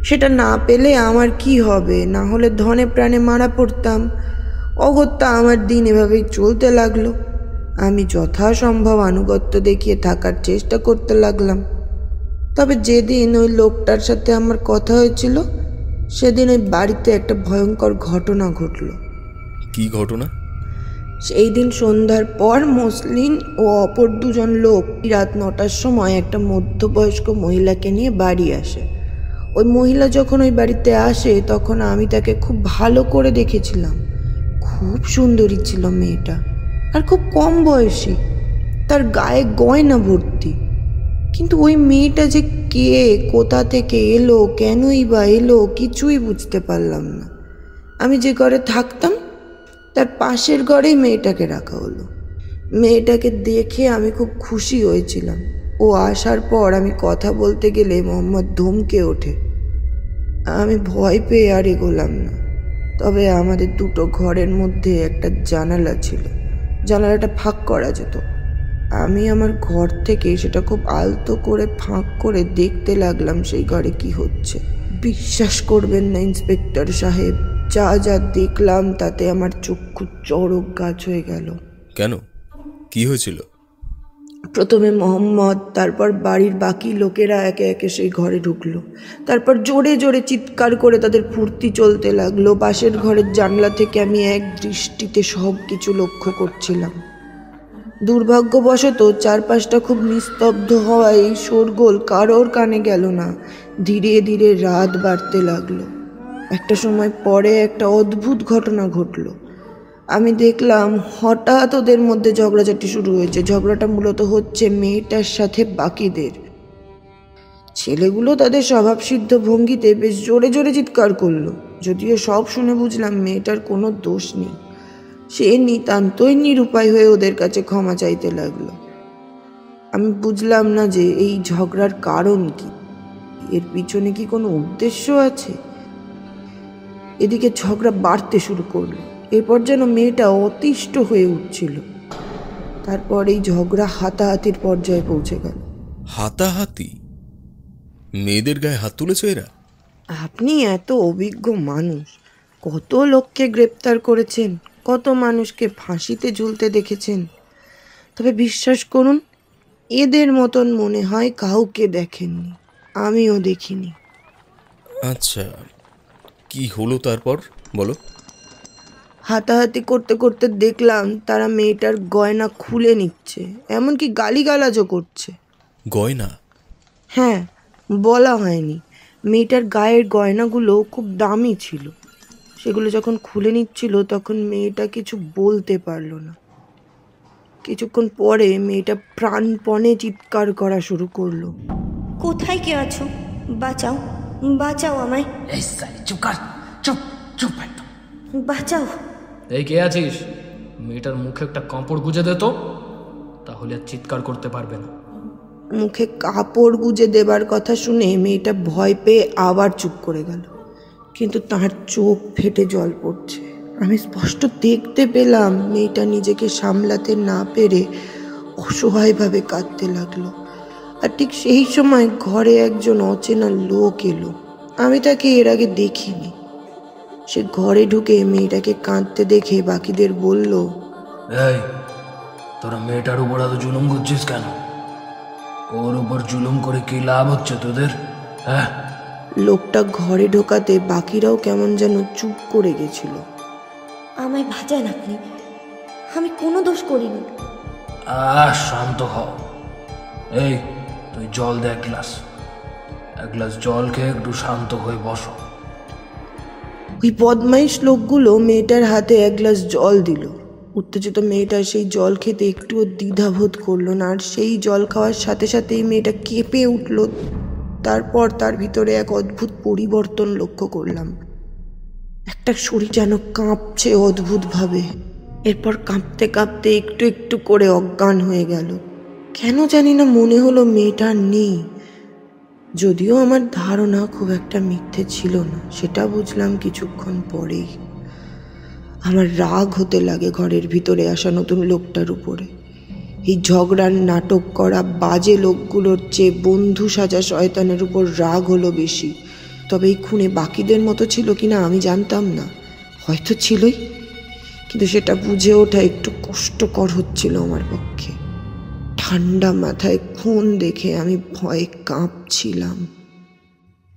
সেটা না পেলে আমার কি হবে? না হলে ধনে প্রাণে মারা পড়তাম। অগত্যা আমার দিন এভাবেই চলতে লাগলো। আমি যথাসম্ভব আনুগত্য দেখিয়ে থাকার চেষ্টা করতে লাগলাম। তবে যেদিন ওই লোকটার সাথে আমার কথা হয়েছিল, সেদিন ওই বাড়িতে একটা ভয়ঙ্কর ঘটনা ঘটলো। কি ঘটনা? সেই দিন সন্ধ্যার পর মসলিন ও অপর দুজন লোক রাত 9টার সময় একটা মধ্যবয়স্ক মহিলাকে নিয়ে বাড়ি আসে। ওই মহিলা যখন ওই বাড়িতে আসে তখন আমি তাকে খুব ভালো করে দেখেছিলাম। খুব সুন্দরী ছিল মেয়েটা, আর খুব কম বয়সী। তার গায়ে গয়না ভর্তি। কিন্তু ওই মেয়েটা যে কে, কোথা থেকে এলো, কেনই বা এলো, কিছুই বুঝতে পারলাম না। আমি যে ঘরে থাকতাম তার পাশের ঘরেই মেয়েটাকে রাখা হলো। মেয়েটাকে দেখে আমি খুব খুশি হয়েছিলাম। ও আসার পর আমি কথা বলতে গেলে মোহাম্মদ ধমকে ওঠে। আমি ভয় পেয়ে আর এগোলাম না। তবে আমাদের দুটো ঘরের মধ্যে একটা জানালা ছিল, জানালাটা ফাঁক করা যেত। আমি আমার ঘর থেকে সেটা খুব আলতো করে ফাঁক করে দেখতে লাগলাম সেই ঘরে কি হচ্ছে। বিশ্বাস করবেন না ইন্সপেক্টর সাহেব, যা যা দেখলাম তাতে আমার চক্ষু চড়ক গাছ হয়ে গেল। কেন, কি হয়েছিল? প্রথমে মোহাম্মদ, তারপর বাড়ির বাকি লোকেরা একে একে সেই ঘরে ঢুকলো। তারপর জোরে জোরে চিৎকার করে তাদের ফুর্তি চলতে লাগলো। পাশের ঘরের জানলা থেকে আমি এক দৃষ্টিতে সব কিছু লক্ষ্য করছিলাম। দুর্ভাগ্যবশত চারপাশটা খুব নিস্তব্ধ হওয়ায় এই শোরগোল কারোর কানে গেল না। ধীরে ধীরে রাত বাড়তে লাগলো। একটা সময় পরে একটা অদ্ভুত ঘটনা ঘটলো। আমি দেখলাম হঠাৎ ওদের মধ্যে ঝগড়াঝাটি শুরু হয়েছে। ঝগড়াটা মূলত হচ্ছে মেয়েটার সাথে বাকিদের। ছেলেগুলো তাদের স্বভাবসিদ্ধ ভঙ্গিতে বেশ জোরে জোরে চিৎকার করলো। যদিও সব শুনে বুঝলাম মেয়েটার কোনো দোষ নেই। সে নিতান্তই নিরুপায় হয়ে ওদের কাছে ক্ষমা চাইতে লাগলো। আমি বুঝলাম না যে এই ঝগড়ার কারণ কি, এর পিছনে কি কোনো উদ্দেশ্য আছে। এদিকে ঝগড়া বাড়তে শুরু করলো। এরপর যেন মেয়েটা অতিষ্ঠ হয়ে উঠছিল। তারপর এই ঝগড়া হাতাহাতির পর্যায়ে পৌঁছে গেল। হাতাহাতি? মেয়েদের গায়ে হাত তুলেছে এরা? আপনি এত অভিজ্ঞ মানুষ, কত লোককে গ্রেপ্তার করেছেন, কত মানুষকে ফাঁসিতে ঝুলতে দেখেছেন। তবে বিশ্বাস করুন, এদের মতন মনে হয় কাউকে দেখেননি। আমিও দেখিনি। আচ্ছা, কি হলো তারপর বলো। হাতাহাতি করতে করতে দেখলাম তারা মেয়েটার গয়না খুলে নিচ্ছে, এমনকি গালিগালাজও করছে। গয়না? হ্যাঁ, বলা হয়নি, মেয়েটার গায়ের গয়নাগুলো খুব দামি ছিল। সেগুলো যখন খুলে নিচ্ছিল তখন মেয়েটা কিছু বলতে পারল না। কিছুক্ষণ পরে মেয়েটা প্রাণপণে চিৎকার করা শুরু করলো। কোথায় কে আছো? বাঁচাও, বাঁচাও আমায়। এই সাই, চুপ কর, চুপ চুপ একদম। বাঁচাও। এই কে আছিস? মেয়েটার মুখে একটা কাপড় গুজে দে তো, তাহলে আর চিৎকার করতে পারবে না। মুখে কাপড় গুজে দেবার কথা শুনে মেয়েটা ভয় পেয়ে আবার চুপ করে গেল। কিন্তু তার চোখ ফেটে জল পড়ছে। আমি স্পষ্ট দেখতে পেলাম মেয়েটা নিজেকে সামলাতে না পেরে অসহায়ভাবে কাঁদতে লাগলো। আর ঠিক সেই সময় ঘরে একজন অচেনা লোক এলো। আমি তাকে এর আগে দেখিনি। সে ঘরে ঢুকে মেয়েটাকে কাঁদতে দেখে বাকিদের বলল, এই, তোরা মেয়েটার উপর এত জুলুম করছিস কেন? ওর উপর জুলুম করে কি লাভ হচ্ছে তোদের? হ্যাঁ? লোকটা ঘরে ঢোকাতে বাকিরাও কেমন যেন চুপ করে গেছিল। আমায় বাঁচান আপনি, আমি কোনো দোষ করিনি। শান্ত হও। এই, তুই জল দে এক গ্লাস জল খেয়ে একটু শান্ত হয়ে বসো। ওই বদমাইশ লোকগুলো মেয়েটার হাতে এক গ্লাস জল দিল। উত্তেজিত মেয়েটা সেই জল খেতে একটুও দ্বিধাবোধ করলো না। আর সেই জল খাওয়ার সাথে সাথেই মেয়েটা কেঁপে উঠল। তারপর তার ভিতরে এক অদ্ভুত পরিবর্তন লক্ষ্য করলাম। একটা শরীর যেন কাঁপছে অদ্ভুতভাবে। এরপর কাঁপতে কাঁপতে একটু একটু করে অজ্ঞান হয়ে গেল। কেন জানি না মনে হলো মেয়েটা নেই। যদিও আমার ধারণা খুব একটা মিথ্যে ছিল না, সেটা বুঝলাম কিছুক্ষণ পরেই। আমার রাগ হতে লাগে ঘরের ভিতরে আসা নতুন লোকটার উপরে। এই ঝগড়ার নাটক করা বাজে লোকগুলোর চেয়ে বন্ধু সাজা শয়তানের উপর রাগ হলো বেশি। তবে এই খুনে বাকিদের মতো ছিল কিনা আমি জানতাম না, হয়তো ছিলই, কিন্তু সেটা বুঝে ওঠা একটু কষ্টকর হচ্ছিল আমার পক্ষে। ঠান্ডা মাথায় খুন দেখে আমি ভয়ে কাঁপছিলাম।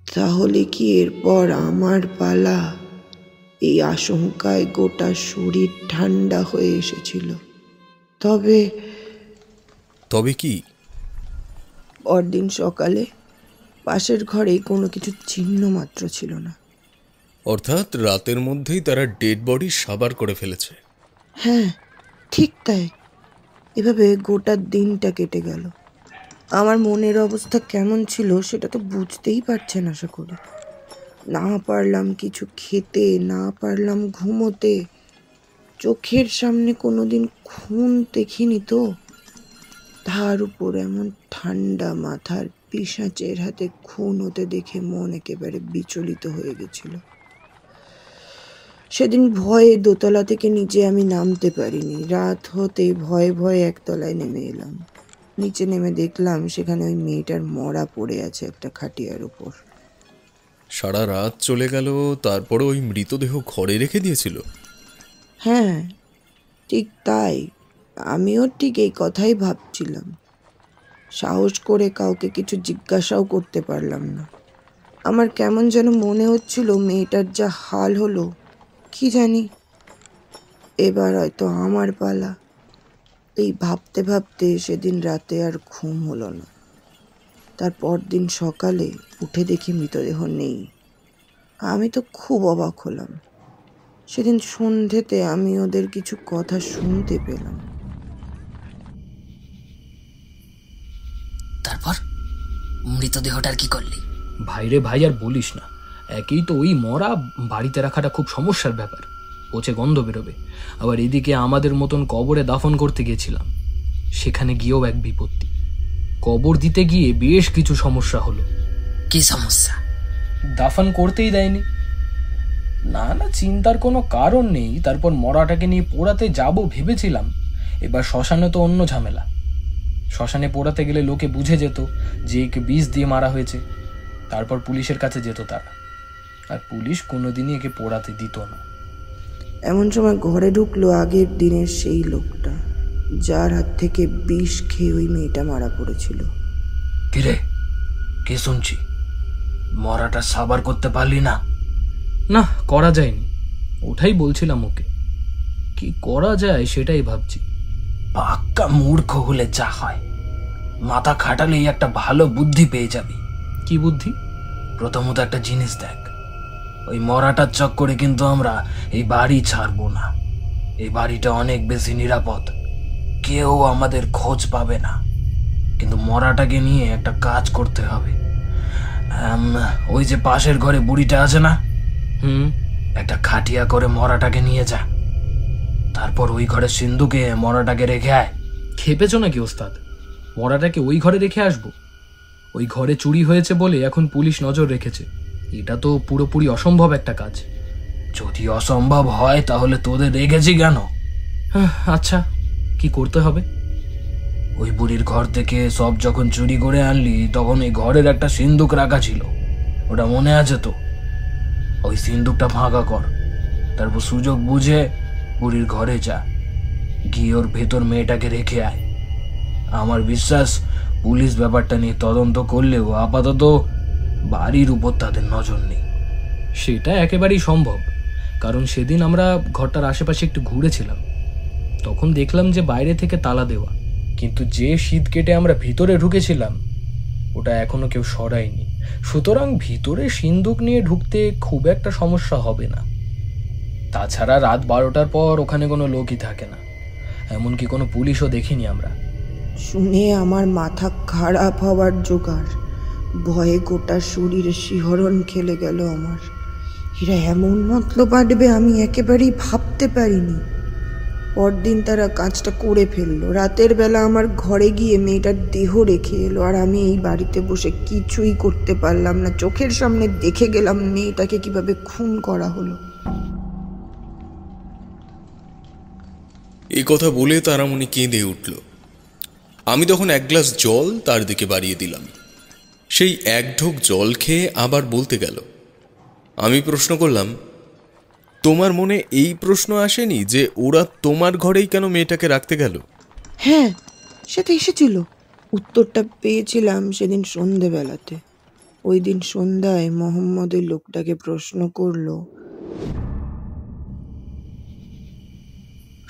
তাহলে কি এরপর আমার পালা? এই আশঙ্কায় গোটা শরীর ঠান্ডা হয়ে এসেছিল। তবে কি? পরদিন সকালে পাশের ঘরেই কোনো কিছু চিহ্ন মাত্র ছিল না। অর্থাৎ রাতের মধ্যেই তারা ডেড বডি সাবার করে ফেলেছে। হ্যাঁ, ঠিক তাই। এভাবে গোটা দিনটা কেটে গেল। আমার মনের অবস্থা কেমন ছিল সেটা তো বুঝতেই পারছেন আশা করি। না পারলাম কিছু খেতে, না পারলাম ঘুমোতে। চোখের সামনে কোনোদিন খুন দেখিনি তো, তার উপর এমন ঠান্ডা মাথার পিশাচের হাতে খুন হতে দেখে মন একেবারে বিচলিত হয়ে গেছিল। সেদিন ভয়ে দোতলা থেকে নিচে আমি নামতে পারিনি। রাত হতে ভয়ে ভয়ে একতলায় নেমে এলাম। নিচে নেমে দেখলাম সেখানে ওই মেয়েটার মরা পড়ে আছে একটা খাটিয়ার উপর। সারা রাত চলে গেল, তারপরে ওই মৃতদেহ ঘরে রেখে দিয়েছিল? হ্যাঁ, ঠিক তাই। আমিও ঠিক এই কথাই ভাবছিলাম। সাহস করে কাউকে কিছু জিজ্ঞাসাও করতে পারলাম না। আমার কেমন যেন মনে হচ্ছিল মেয়েটার যা হাল হলো, কি জানি এবার হয়তো আমার পালা। এই ভাবতে ভাবতে সেদিন রাতে আর ঘুম হলো না। তারপর দিন সকালে উঠে দেখি মৃতদেহ নেই। আমি তো খুব অবাক হলাম। সেদিন সন্ধেতে আমি ওদের কিছু কথা শুনতে পেলাম। তারপর মৃতদেহটার কি করলি? ভাইরে ভাই, আর বলিস না। একেই তো ওই মরা, বাড়িতে রাখাটা খুব সমস্যার ব্যাপার, পচে গন্ধ বেরোবে। আবার এদিকে আমাদের মতন কবরে দাফন করতে গেছিলাম, সেখানে গিয়েও এক বিপত্তি। কবর দিতে গিয়ে বেশ কিছু সমস্যা হলো। কি সমস্যা? দাফন করতেই দেয়নি। না না, চিন্তার কোনো কারণ নেই। তারপর মরাটাকে নিয়ে পোড়াতে যাব ভেবেছিলাম। এবার শ্মশানে তো অন্য ঝামেলা। শ্মশানে পোড়াতে গেলে লোকে বুঝে যেত যে একে বিষ দিয়ে মারা হয়েছে। তারপর পুলিশের কাছে যেত তারা, আর পুলিশ কোনোদিনই একে পোড়াতে দিত না। এমন সময় ঘরে ঢুকলো আগের দিনের সেই লোকটা, যার হাত থেকে বিষ খেয়ে ওই মেয়েটা মারা পড়েছিল। কিরে, কে শুনছি? মরাটা সাবার করতে পারলি না? না, করা যায়নি। ওটাই বলছিলাম ওকে, কি করা যায় সেটাই ভাবছি। পাক্কা মূর্খ হলে যা হয়, মাথা খাটালেই একটা ভালো বুদ্ধি পেয়ে যাবি। কি বুদ্ধি? প্রথমত একটা জিনিস দেখ, ওই মরাটার চক্করে কিন্তু আমরা এই বাড়ি ছাড়বো না। এই বাড়িটা অনেক বেশি নিরাপদ, কেউ আমাদের খোঁজ পাবে না। কিন্তু মরাটাকে নিয়ে একটা কাজ করতে হবে। ওই যে পাশের ঘরে বুড়িটা আছে না, একটা খাটিয়া করে মরাটাকে নিয়ে যা। তারপর ওই ঘরের সিন্ধুকে মরাটাকে রেখে আয়। খেপেছো নাকি ওস্তাদ? মরাটাকে ওই ঘরে রেখে আসবো? ওই ঘরে চুরি হয়েছে বলে এখন পুলিশ নজর রেখেছে। এটা তো পুরোপুরি অসম্ভব একটা কাজ। যদি অসম্ভব হয় তাহলে তোদের রেখেছি কেন? আচ্ছা, কি করতে হবে? ওই বুড়ির ঘর থেকে সব যখন চুরি করে আনলি, তখন ওই ঘরের একটা সিন্দুক রাখা ছিল, ওটা মনে আছে তো? ওই সিন্দুকটা ফাঁকা কর। তারপর সুযোগ বুঝে বুড়ির ঘরে যা, গিয়ে ওর ভেতর মেয়েটাকে রেখে আয়। আমার বিশ্বাস পুলিশ ব্যাপারটা নিয়ে তদন্ত করলেও আপাতত বাড়ির উপর তাদের নজর নেই। সেটা একেবারেই সম্ভব, কারণ সেদিন আমরা ঘরটার আশেপাশে একটু ঘুরেছিলাম। তখন দেখলাম যে বাইরে থেকে তালা দেওয়া, কিন্তু যে শীত কেটে আমরা ভিতরে ঢুকেছিলাম ওটা এখনো কেউ সরায়নি। সুতরাং ভিতরে সিন্দুক নিয়ে ঢুকতে খুব একটা সমস্যা হবে না। তাছাড়া রাত 12টার পর ওখানে কোনো লোকই থাকে না, এমনকি কোনো পুলিশও দেখিনি আমরা। শুনে আমার মাথা খারাপ হওয়ার জোগাড়। ভয়ে গোটা শরীরে শিহরণ খেলে গেল আমার। এরা এমন মতলব বাঁধবে আমি একেবারেই ভাবতে পারিনি। পরদিন তারা কাজটা করে ফেললো। রাতের বেলা আমার ঘরে গিয়ে মেয়েটার দেহ রেখে এলো, আর আমি এই বাড়িতে বসে কিছুই করতে পারলাম না। চোখের সামনে দেখে গেলাম মেয়েটাকে কিভাবে খুন করা হলো। এই কথা বলে তারামণি কেঁদে উঠল। আমি তখন এক গ্লাস জল তার দিকে বাড়িয়ে দিলাম। সেই এক ঢোক জল খেয়ে আবার বলতে গেল, আমি প্রশ্ন করলাম, তোমার মনে এই প্রশ্ন আসেনি যে ওরা তোমার ঘরেই কেন মেয়েটাকে রাখতে গেল? হ্যাঁ, সেটা এসেছিল। উত্তরটা পেয়েছিলাম সেদিন সন্ধেবেলাতে। ওই দিন সন্ধ্যায় মোহাম্মদ ওই লোকটাকে প্রশ্ন করলো।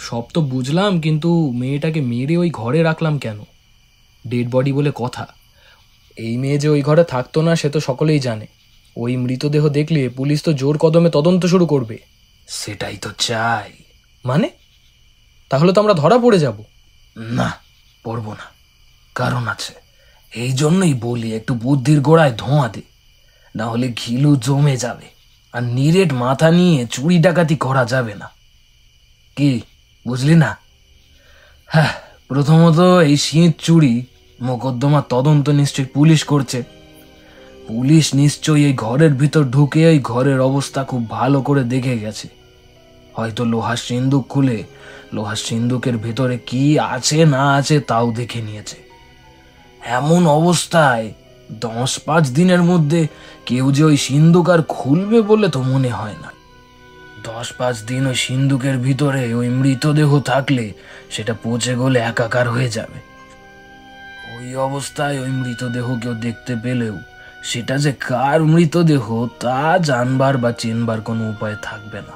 সব তো বুঝলাম, কিন্তু মেয়েটাকে মেরে ওই ঘরে রাখলাম কেন? ডেড বডি বলে কথা। এই মেয়ে যে ওই ঘরে থাকতো না সে তো সকলেই জানে। ওই মৃতদেহ দেখলে পুলিশ তো জোর কদমে তদন্ত শুরু করবে। সেটাই তো চাই। মানে তাহলে তো আমরা ধরা পড়ে যাব। না, পড়ব না, কারণ আছে। এই জন্যই বলি একটু বুদ্ধির গোড়ায় ধোঁয়া দে, না হলে ঘিলু জমে যাবে, আর নিরেট মাথা নিয়ে চুরি ডাকাতি করা যাবে না। কি বুঝলি না? হ্যাঁ, প্রথমত এই শীত চুরি মোকদ্দমা তদন্ত নিশ্চয়ই পুলিশ করছে। পুলিশ নিশ্চয়ই এই ঘরের ভিতর ঢুকে এই ঘরের অবস্থা খুব ভালো করে দেখে গেছে। হয়তো লোহার সিন্দুক খুলে লোহার সিন্দুকের ভেতরে কি আছে না আছে তাও দেখে নিয়েছে। এমন অবস্থায় 10-5 দিনের মধ্যে কেউ যে ওই সিন্দুক আর খুলবে বলে তো মনে হয় না। 10-5 দিন ওই সিন্দুকের ভিতরে ওই মৃতদেহ থাকলে সেটা পচে গলে একাকার হয়ে যাবে। ওই অবস্থায় ওই মৃতদেহ কেউ দেখতে পেলেও সেটা যে কার মৃতদেহ তা জানবার বা চেনবার কোনো উপায় থাকবে না।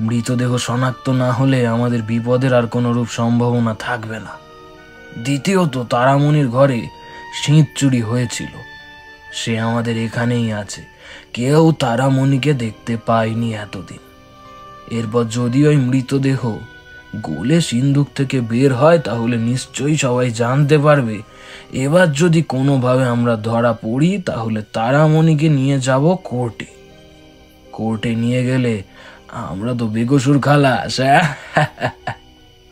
মৃতদেহ শনাক্ত না হলে আমাদের বিপদের আর কোনো রূপ সম্ভাবনা থাকবে না। দ্বিতীয়ত, তারামণির ঘরে শীত চুরি হয়েছিল, সে আমাদের এখানেই আছে। কেউ তারামণিকে দেখতে পায়নি এতদিন। এরপর যদি ওই মৃতদেহ গলে সিন্দুক থেকে বের হয় তাহলে নিশ্চয়ই সবাই জানতে পারবে। এবার যদি কোনোভাবে আমরা ধরা পড়ি তাহলে তারামণিকে নিয়ে যাব কোর্টে। কোর্টে নিয়ে গেলে আমরা তো বেকসুর খালাস।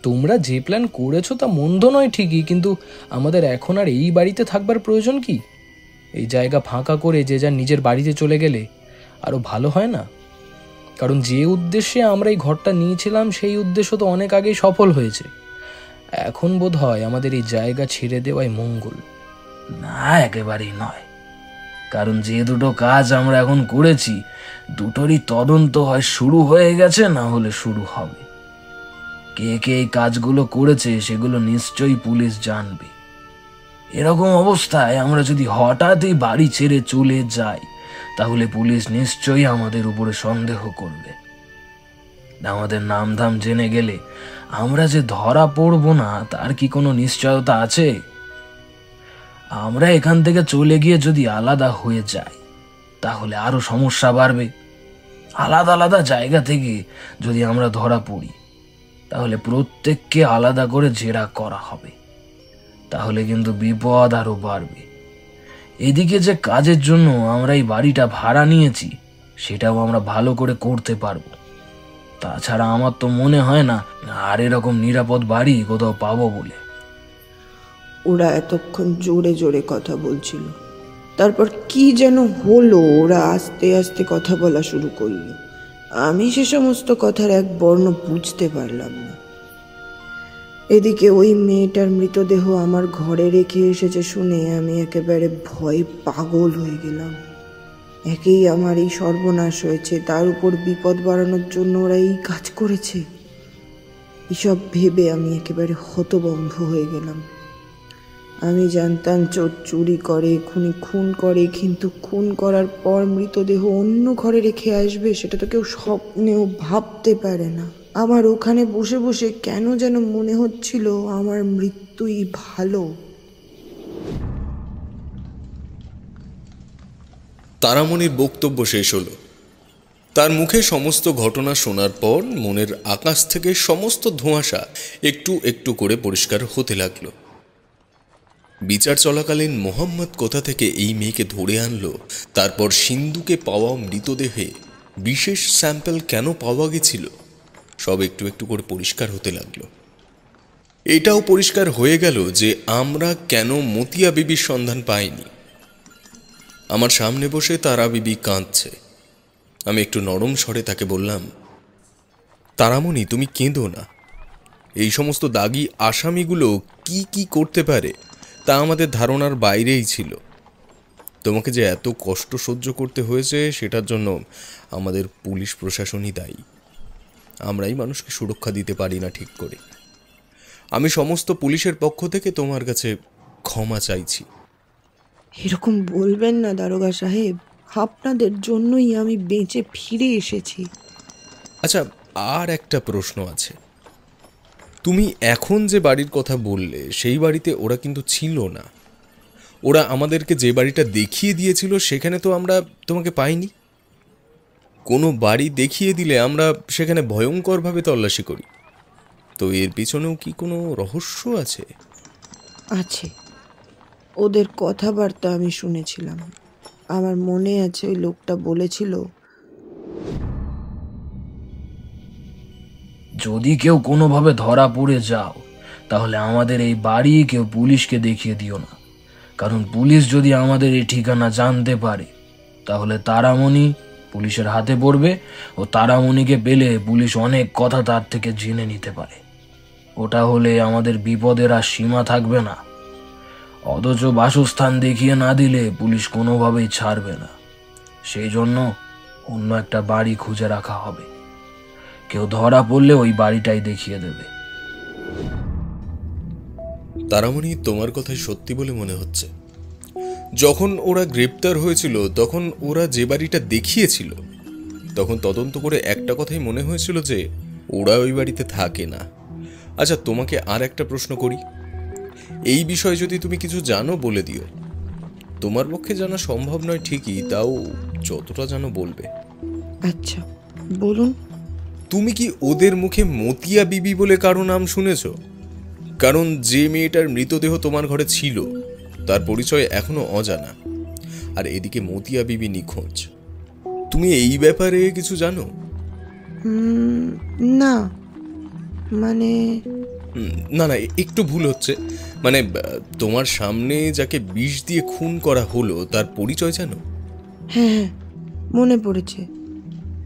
তোমরা যে প্ল্যান করেছো তা মন্দ নয় ঠিকই, কিন্তু আমাদের এখন আর এই বাড়িতে থাকবার প্রয়োজন কি? এই জায়গা ফাঁকা করে যে যার নিজের বাড়িতে চলে গেলে আরো ভালো হয় না? কারণ যে উদ্দেশ্যে আমরা এই ঘরটা নিয়েছিলাম সেই উদ্দেশ্য তো অনেক আগেই সফল হয়েছে। এখন বোধ হয় আমাদের এই জায়গা ছেড়ে দেওয়াই মঙ্গল। না, একেবারেই নয়। কারণ যে দুটো কাজ আমরা এখন করেছি দুটোরই তদন্ত হয় শুরু হয়ে গেছে, না হলে শুরু হবে। কে কে এই কাজগুলো করেছে সেগুলো নিশ্চয়ই পুলিশ জানবে। এরকম অবস্থায় আমরা যদি হঠাৎই বাড়ি ছেড়ে চলে যাই তাহলে পুলিশ নিশ্চয়ই আমাদের উপরে সন্দেহ করবে। আমাদের নামধাম জেনে গেলে আমরা যে ধরা পড়ব না তার কি কোনো নিশ্চয়তা আছে? আমরা এখান থেকে চলে গিয়ে যদি আলাদা হয়ে যাই তাহলে আরো সমস্যা বাড়বে। আলাদা আলাদা জায়গা থেকে যদি আমরা ধরা পড়ি তাহলে প্রত্যেককে আলাদা করে জেরা করা হবে, তাহলে কিন্তু বিপদ আরো বাড়বে। এদিকে যে কাজের জন্য আমরা এই বাড়িটা ভাড়া নিয়েছি সেটাও আমরা ভালো করে করতে পারবো। তাছাড়া আমার তো মনে হয় না আর এরকম নিরাপদ বাড়ি কোথাও পাবো বলে। ওরা এতক্ষণ জোরে জোরে কথা বলছিল, তারপর কি যেন হলো, ওরা আস্তে আস্তে কথা বলা শুরু করলো। আমি সে সমস্ত কথার এক বর্ণ বুঝতে পারলাম না। এদিকে ওই মেয়েটার মৃতদেহ আমার ঘরে রেখে এসেছে শুনে আমি একেবারে ভয়ে পাগল হয়ে গেলাম। একেই আমার এই সর্বনাশ হয়েছে, তার উপর বিপদ বাড়ানোর জন্য ওরা এই কাজ করেছে। এসব ভেবে আমি একেবারে হতভম্ব হয়ে গেলাম। আমি জানতাম চোর চুরি করে, খুনি খুন করে, কিন্তু খুন করার পর মৃতদেহ অন্য ঘরে রেখে আসবে সেটা তো কেউ স্বপ্নেও ভাবতে পারে না। আমার ওখানে বসে বসে কেন যেন মনে হচ্ছিল আমার মৃত্যুই ভালো। তারামণির বক্তব্য শেষ হলো। তার মুখে সমস্ত ঘটনা শোনার পর মনের আকাশ থেকে সমস্ত ধোঁয়াশা একটু একটু করে পরিষ্কার হতে লাগলো। বিচার চলাকালীন মোহাম্মদ কোথা থেকে এই মেয়েকে ধরে আনলো, তারপর সিন্ধুকে পাওয়া মৃতদেহে বিশেষ স্যাম্পল কেন পাওয়া গেছিল, সব একটু একটু করে পরিষ্কার হতে লাগলো। এটাও পরিষ্কার হয়ে গেল যে আমরা কেন মতিয়া বিবির সন্ধান পাইনি। আমার সামনে বসে তারা বিবি কাঁদছে। আমি একটু নরম স্বরে তাকে বললাম, তারামণি, তুমি কেঁদো না। এই সমস্ত দাগী আসামিগুলো কি কি করতে পারে তা আমাদের ধারণার বাইরেই ছিল। তোমাকে যে এত কষ্ট সহ্য করতে হয়েছে সেটার জন্য আমাদের পুলিশ প্রশাসনই দায়ী। আমরাই মানুষকে সুরক্ষা দিতে পারি না ঠিক করে। আমি সমস্ত পুলিশের পক্ষ থেকে তোমার কাছে ক্ষমা চাইছি। এরকম বলবেন না দারোগা সাহেব, আপনাদের জন্যই আমি বেঁচে ফিরে এসেছি। আচ্ছা, আর একটা প্রশ্ন আছে। তুমি এখন যে বাড়ির কথা বললে সেই বাড়িতে ওরা কিন্তু ছিল না। ওরা আমাদেরকে যে বাড়িটা দেখিয়ে দিয়েছিল সেখানে তো আমরা তোমাকে পাইনি। কোনো বাড়ি দেখিয়ে দিলে আমরা সেখানে ভয়ঙ্করভাবে তল্লাশি করি। তো এর পিছনেও কি কোনো রহস্য আছে? আছে, ওদের কথাবার্তা আমি শুনেছিলাম। আমার মনে আছে ওই লোকটা বলেছিল, যদি কেউ কোনোভাবে ধরা পড়ে যাও তাহলে আমাদের এই বাড়ি কেউ পুলিশকে দেখিয়ে দিও না, কারণ পুলিশ যদি আমাদের এই ঠিকানা জানতে পারে তাহলে তারামণি পুলিশের হাতে পড়বে, ও তারামণিকে পেলে পুলিশ অনেক কথা তার থেকে জেনে নিতে পারে। ওটা হলে আমাদের বিপদের আর সীমা থাকবে না। অথচ বাসস্থান দেখিয়ে না দিলে পুলিশ কোনোভাবেই ছাড়বে না। সেই জন্য অন্য একটা বাড়ি খুঁজে রাখা হবে। কেউ ধরা পড়লে ওই বাড়িটাই দেখিয়ে দেবে। তারামণি, তোমার কথাই সত্যি বলে মনে হচ্ছে। যখন ওরা গ্রেপ্তার হয়েছিল তখন ওরা যে বাড়িটা দেখিয়েছিল তখন তদন্ত করে একটা কথাই মনে হয়েছিল যে ওরা ওই বাড়িতে থাকে না। আচ্ছা, তোমাকে আর একটা প্রশ্ন করি। এই বিষয়ে যদি তুমি কিছু জানো বলে দিও। তোমার পক্ষে জানা সম্ভব নয় ঠিকই, তাও যতটা জানো বলবে। আচ্ছা বলুন। তুমি কি ওদের মুখে মতিয়া বিবি বলে কারো নাম শুনেছ? কারণ যে মেয়েটার মৃতদেহ তোমার ঘরে ছিল তার পরিচয় এখনো অজানা, আর এদিকে মতিয়া বিবি নিখোঁজ। তুমি এই ব্যাপারে কিছু জানো? না, মানে না না, একটু ভুল হচ্ছে। মানে তোমার সামনে যাকে বিষ দিয়ে খুন করা হলো তার পরিচয় জানো? হ্যাঁ, মনে পড়েছে।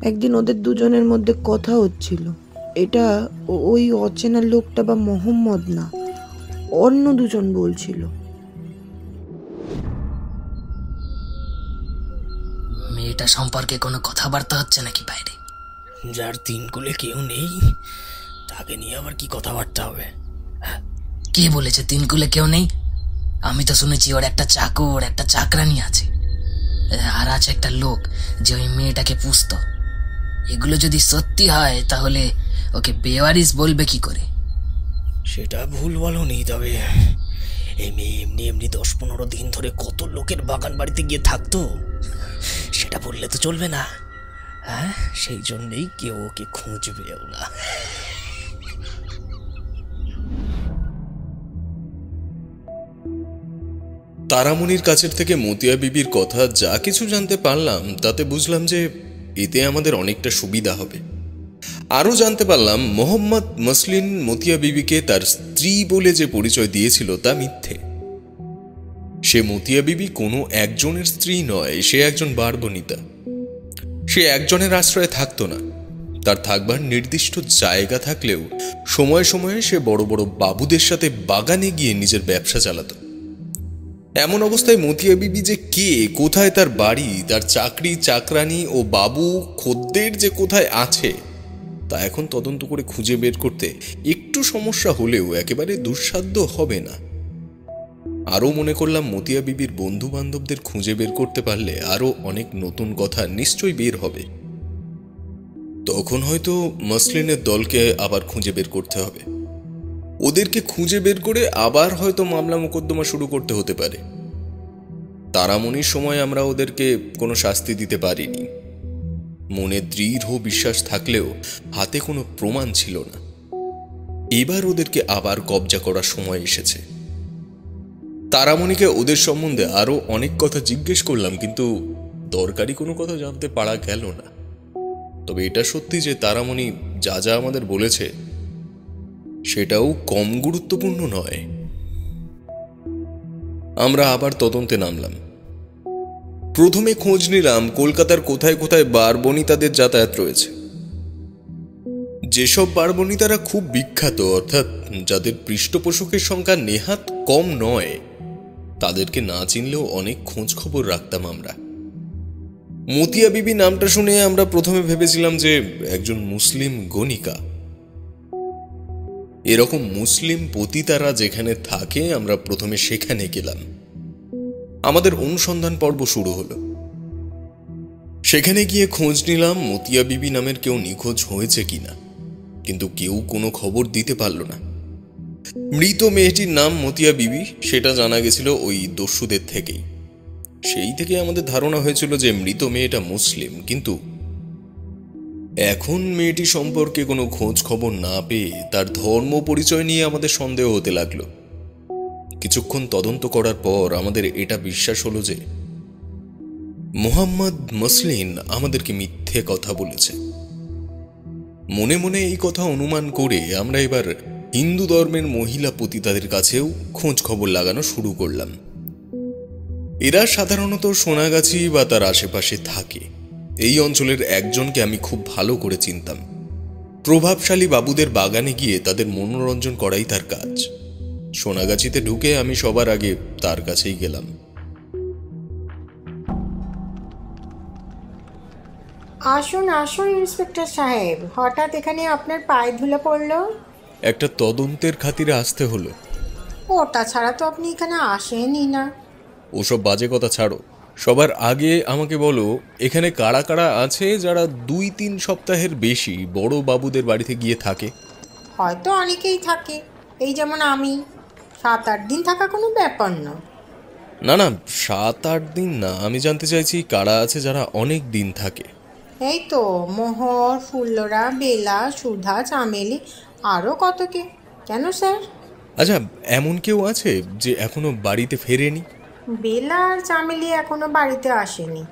একদিন ওদের দুজনের মধ্যে কথা হচ্ছিল। এটা ওই অচেনা লোকটা বা মোহাম্মদ না, অন্য দুজন বলছিল। মেয়েটা সম্পর্কে কোনো কথাবার্তা হচ্ছে নাকি বাইরে? যার 3 কুলে কেউ নেই তাকে নিয়ে আবার কি কথাবার্তা হবে? কে বলেছে 3 কুলে কেউ নেই? আমি তো শুনেছি ওর একটা চাকর, একটা চাকরানি আছে, আর আছে একটা লোক যে ওই মেয়েটাকে পুষতো। এগুলো যদি সত্যি হয় তাহলে ওকে বেওয়ারিশ বলবে কি করে? সেটা ভুল বলনি, তবে এমনি এমনি 10-15 দিন ধরে কত লোকের বাগান বাড়িতে গিয়ে থাকতো সেটা বললে তো চলবে না। হ্যাঁ, সেই জন্যই কেউ ওকে খুঁজবেও না। তারামণির কাছের থেকে মতিয়া বিবির কথা যা কিছু জানতে পারলাম তাতে বুঝলাম যে এতে আমাদের অনেকটা সুবিধা হবে। আরও জানতে পারলাম মোহাম্মদ মসলিন মতিয়া বিবিকে তার স্ত্রী বলে যে পরিচয় দিয়েছিল তা মিথ্যে। সে মতিয়া বিবি কোনো একজনের স্ত্রী নয়, সে একজন বারবনিতা। সে একজনের আশ্রয়ে থাকতো না, তার থাকবার নির্দিষ্ট জায়গা থাকলেও সময়ে সময়ে সে বড় বড় বাবুদের সাথে বাগানে গিয়ে নিজের ব্যবসা চালাতো। এমন অবস্থায় মতিয়া বিবি যে কে, কোথায় তার বাড়ি, তার চাকরি, চাকরানি ও বাবু খদ্দের যে কোথায় আছে তা এখন তদন্ত করে খুঁজে বের করতে একটু সমস্যা হলেও একেবারে দুঃসাধ্য হবে না। আরও মনে করলাম মতিয়া বিবির বন্ধু বান্ধবদের খুঁজে বের করতে পারলে আরও অনেক নতুন কথা নিশ্চয়ই বের হবে। তখন হয়তো মসলিনের দলকে আবার খুঁজে বের করতে হবে। ওদেরকে খুঁজে বের করে আবার হয়তো মামলা মোকদ্দমা শুরু করতে হতে পারে। তারামণির সময় আমরা ওদেরকে কোনো শাস্তি দিতে পারিনি। মনে দৃঢ় বিশ্বাস থাকলেও হাতে কোনো প্রমাণ ছিল না। এবার ওদেরকে আবার কবজা করার সময় এসেছে। তারামণিকে ওদের সম্বন্ধে আরো অনেক কথা জিজ্ঞেস করলাম, কিন্তু দরকারি কোনো কথা জানতে পারা গেল না। তবে এটা সত্যি যে তারামণি যা যা আমাদের বলেছে সেটাও কম গুরুত্বপূর্ণ নয়। আমরা আবার তদন্তে নামলাম। প্রথমে খোঁজ নিলাম কলকাতার কোথায় কোথায় বারবনিতাদের যাতায়াত রয়েছে। যেসব বারবনিতারা খুব বিখ্যাত, অর্থাৎ যাদের পৃষ্ঠপোষকের সংখ্যা নেহাত কম নয়, তাদেরকে না চিনলেও অনেক খোঁজ খবর রাখতাম আমরা। মতিয়া বিবি নামটা শুনে আমরা প্রথমে ভেবেছিলাম যে একজন মুসলিম গণিকা। এরকম মুসলিম পতিতারা যেখানে থাকে আমরা প্রথমে সেখানে গেলাম। আমাদের অনুসন্ধান পর্ব শুরু হলো। সেখানে গিয়ে খোঁজ নিলাম মতিয়া বিবি নামের কেউ নিখোঁজ হয়েছে কিনা, কিন্তু কেউ কোনো খবর দিতে পারল না। মৃত মেয়েটির নাম মতিয়া বিবি সেটা জানা গেছিল ওই দস্যুদের থেকেই। সেই থেকে আমাদের ধারণা হয়েছিল যে মৃত মেয়েটা মুসলিম, কিন্তু এখন মেয়েটি সম্পর্কে কোনো খোঁজ খবর না পেয়ে তার ধর্ম পরিচয় নিয়ে আমাদের সন্দেহ হতে লাগলো। কিছুক্ষণ তদন্ত করার পর আমাদের এটা বিশ্বাস হলো যে মোহাম্মদ মসলিন আমাদেরকে মিথ্যে কথা বলেছে। মনে মনে এই কথা অনুমান করে আমরা এবার হিন্দু ধর্মের মহিলা পতিতাদের কাছেও খোঁজ খবর লাগানো শুরু করলাম। এরা সাধারণত সোনাগাছি বা তার আশেপাশে থাকে। এই অঞ্চলের একজনকে আমি খুব ভালো করে চিনতাম। প্রভাবশালী বাবুদের বাগানে গিয়ে তাদের মনোরঞ্জন করাই তার কাজ। সোনাগাছিতে ঢুকে আমি সবার আগে তার কাছেই গেলাম। আসুন আসুন ইন্সপেক্টর সাহেব, হঠাৎ এখানে আপনার পায়ে ধুলো পড়লো? একটা তদন্তের খাতিরে আসতে হলো। ওটা ছাড়া তো আপনি এখানে আসেনই না। ওসব বাজে কথা ছাড়ো, সবার আগে আমাকে বলো এখানে কারা কারা আছে যারা 2-3 সপ্তাহের বেশি বড় বাবুদের বাড়িতে গিয়ে থাকে। হয়তো অনেকেই থাকে, এই যেমন আমি। 7-8 দিন থাকা কোনো ব্যাপার না। না না, 7-8 দিন না, আমি জানতে চাইছি কারা আছে যারা অনেক দিন থাকে। এই তো মোহর, ফুল্লরা, বেলা, সুধা, চামেলি, আরও কত কে। কেন স্যার? আচ্ছা, এমন কেউ আছে যে এখনো বাড়িতে ফেরেনি? বেলা আর চামেলি এখনো বাড়িতে আসেনি।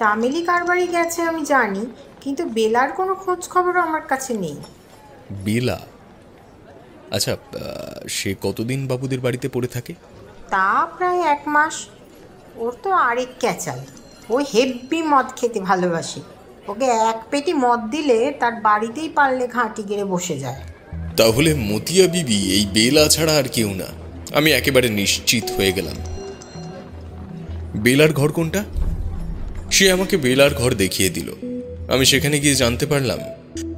চামেলি কার বাড়ি গেছে আমি জানি, কিন্তু বেলার কোনো খোঁজ খবর আমার কাছে নেই। বেলা? আচ্ছা, সে কতদিন বাবুদের বাড়িতে পড়ে থাকে? তা প্রায় 1 মাস। ওর তো আরেক ক্যাচাল, ও হেব্বি মদ খেতে ভালোবাসে। ওকে 1 পেটি মদ দিলে তার বাড়িতেই পারলে ঘাঁটি গেড়ে বসে যায়। তাহলে মতিয়া বিবি এই বেলা ছাড়া আর কেউ না, আমি একেবারে নিশ্চিত হয়ে গেলাম। বেলার ঘর কোনটা? সে আমাকে বেলার ঘর দেখিয়ে দিল। আমি সেখানে গিয়ে জানতে পারলাম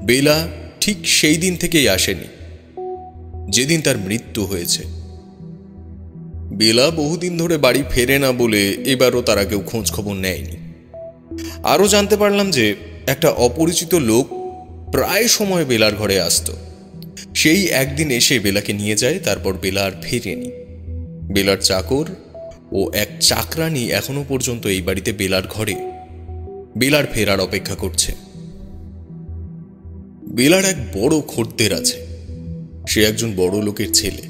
বেলা ঠিক সেই দিন থেকেই আসেনি যেদিন তার মৃত্যু হয়েছে। বেলা বহুদিন ধরে বাড়ি ফেরে না বলে এবারও তারা কেউ খোঁজ খবর নেয়নি। আরও জানতে পারলাম যে একটা অপরিচিত লোক প্রায় সময় বেলার ঘরে আসতো। সেই একদিন এসে বেলাকে নিয়ে যায়, তারপর বেলা আর ফেরেনি। বেলার চাকর ও এক চাকরানি এখনো পর্যন্ত এই বাড়িতে বেলার ঘরে বেলার ফেরার অপেক্ষা করছে। বেলার এক বড় খদ্দের আছে। সে একজন বড় লোকের ছেলে।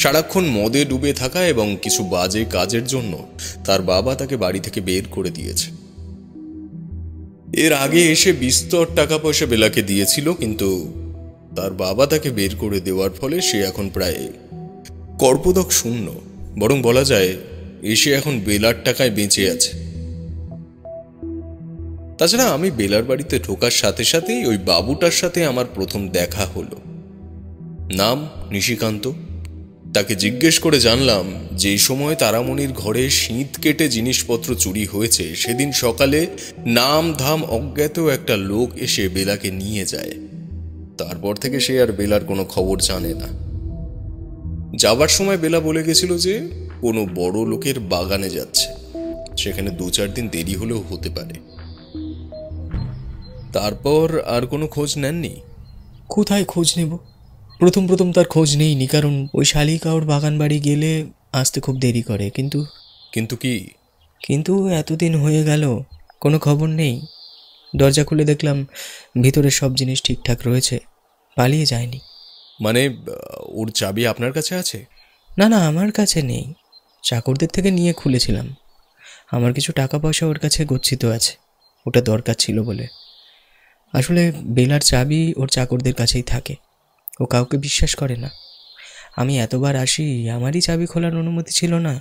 সারাক্ষণ মদে ডুবে থাকা এবং কিছু বাজে কাজের জন্য তার বাবা তাকে বাড়ি থেকে বের করে দিয়েছে। এর আগে এসে বিস্তর টাকা পয়সা বেলাকে দিয়েছিল, কিন্তু তার বাবা তাকে বের করে দেওয়ার ফলে সে এখন প্রায় কর্পদক শূন্য। বরং বলা যায় এসে এখন বেলার টাকায় বেঁচে আছে। তাছাড়া আমি বেলার বাড়িতে ঢোকার সাথে সাথেই ওই বাবুটার সাথে আমার প্রথম দেখা হলো। নাম নিশিকান্ত। তাকে জিজ্ঞেস করে জানলাম যে সময় তারামণির ঘরে শীত কেটে জিনিসপত্র চুরি হয়েছে সেদিন সকালে নাম ধাম অজ্ঞাত একটা লোক এসে বেলাকে নিয়ে যায়। তারপর থেকে সে আর বেলার কোনো খবর জানে না। যাবার সময় বেলা বলে গেছিল যে কোনো বড় লোকের বাগানে যাচ্ছে, সেখানে 2-4 দিন দেরি হলেও হতে পারে। তারপর আর কোনো খোঁজ নেননি? কোথায় খোঁজ নেব? প্রথম তার খোঁজ নেইনি, কারণ ওই শালিকা ওর বাগান বাড়ি গেলে আসতে খুব দেরি করে। কিন্তু কি? কিন্তু এতদিন হয়ে গেল কোনো খবর নেই। দরজা খুলে দেখলাম ভিতরে সব জিনিস ঠিকঠাক রয়েছে, পালিয়ে যায়নি। মানে ওর চাবি আপনার কাছে আছে? না না, আমার কাছে নেই, চাকরদের থেকে নিয়ে খুলেছিলাম। আমার কিছু টাকা পয়সা ওর কাছে গচ্ছিত আছে, ওটা দরকার ছিল বলে। আসলে বেলার চাবি ওর চাকরদের কাছেই থাকে, ও কাউকে বিশ্বাস করে না। আমি এতবার আসি, আমারই চাবি খোলার অনুমতি ছিল না,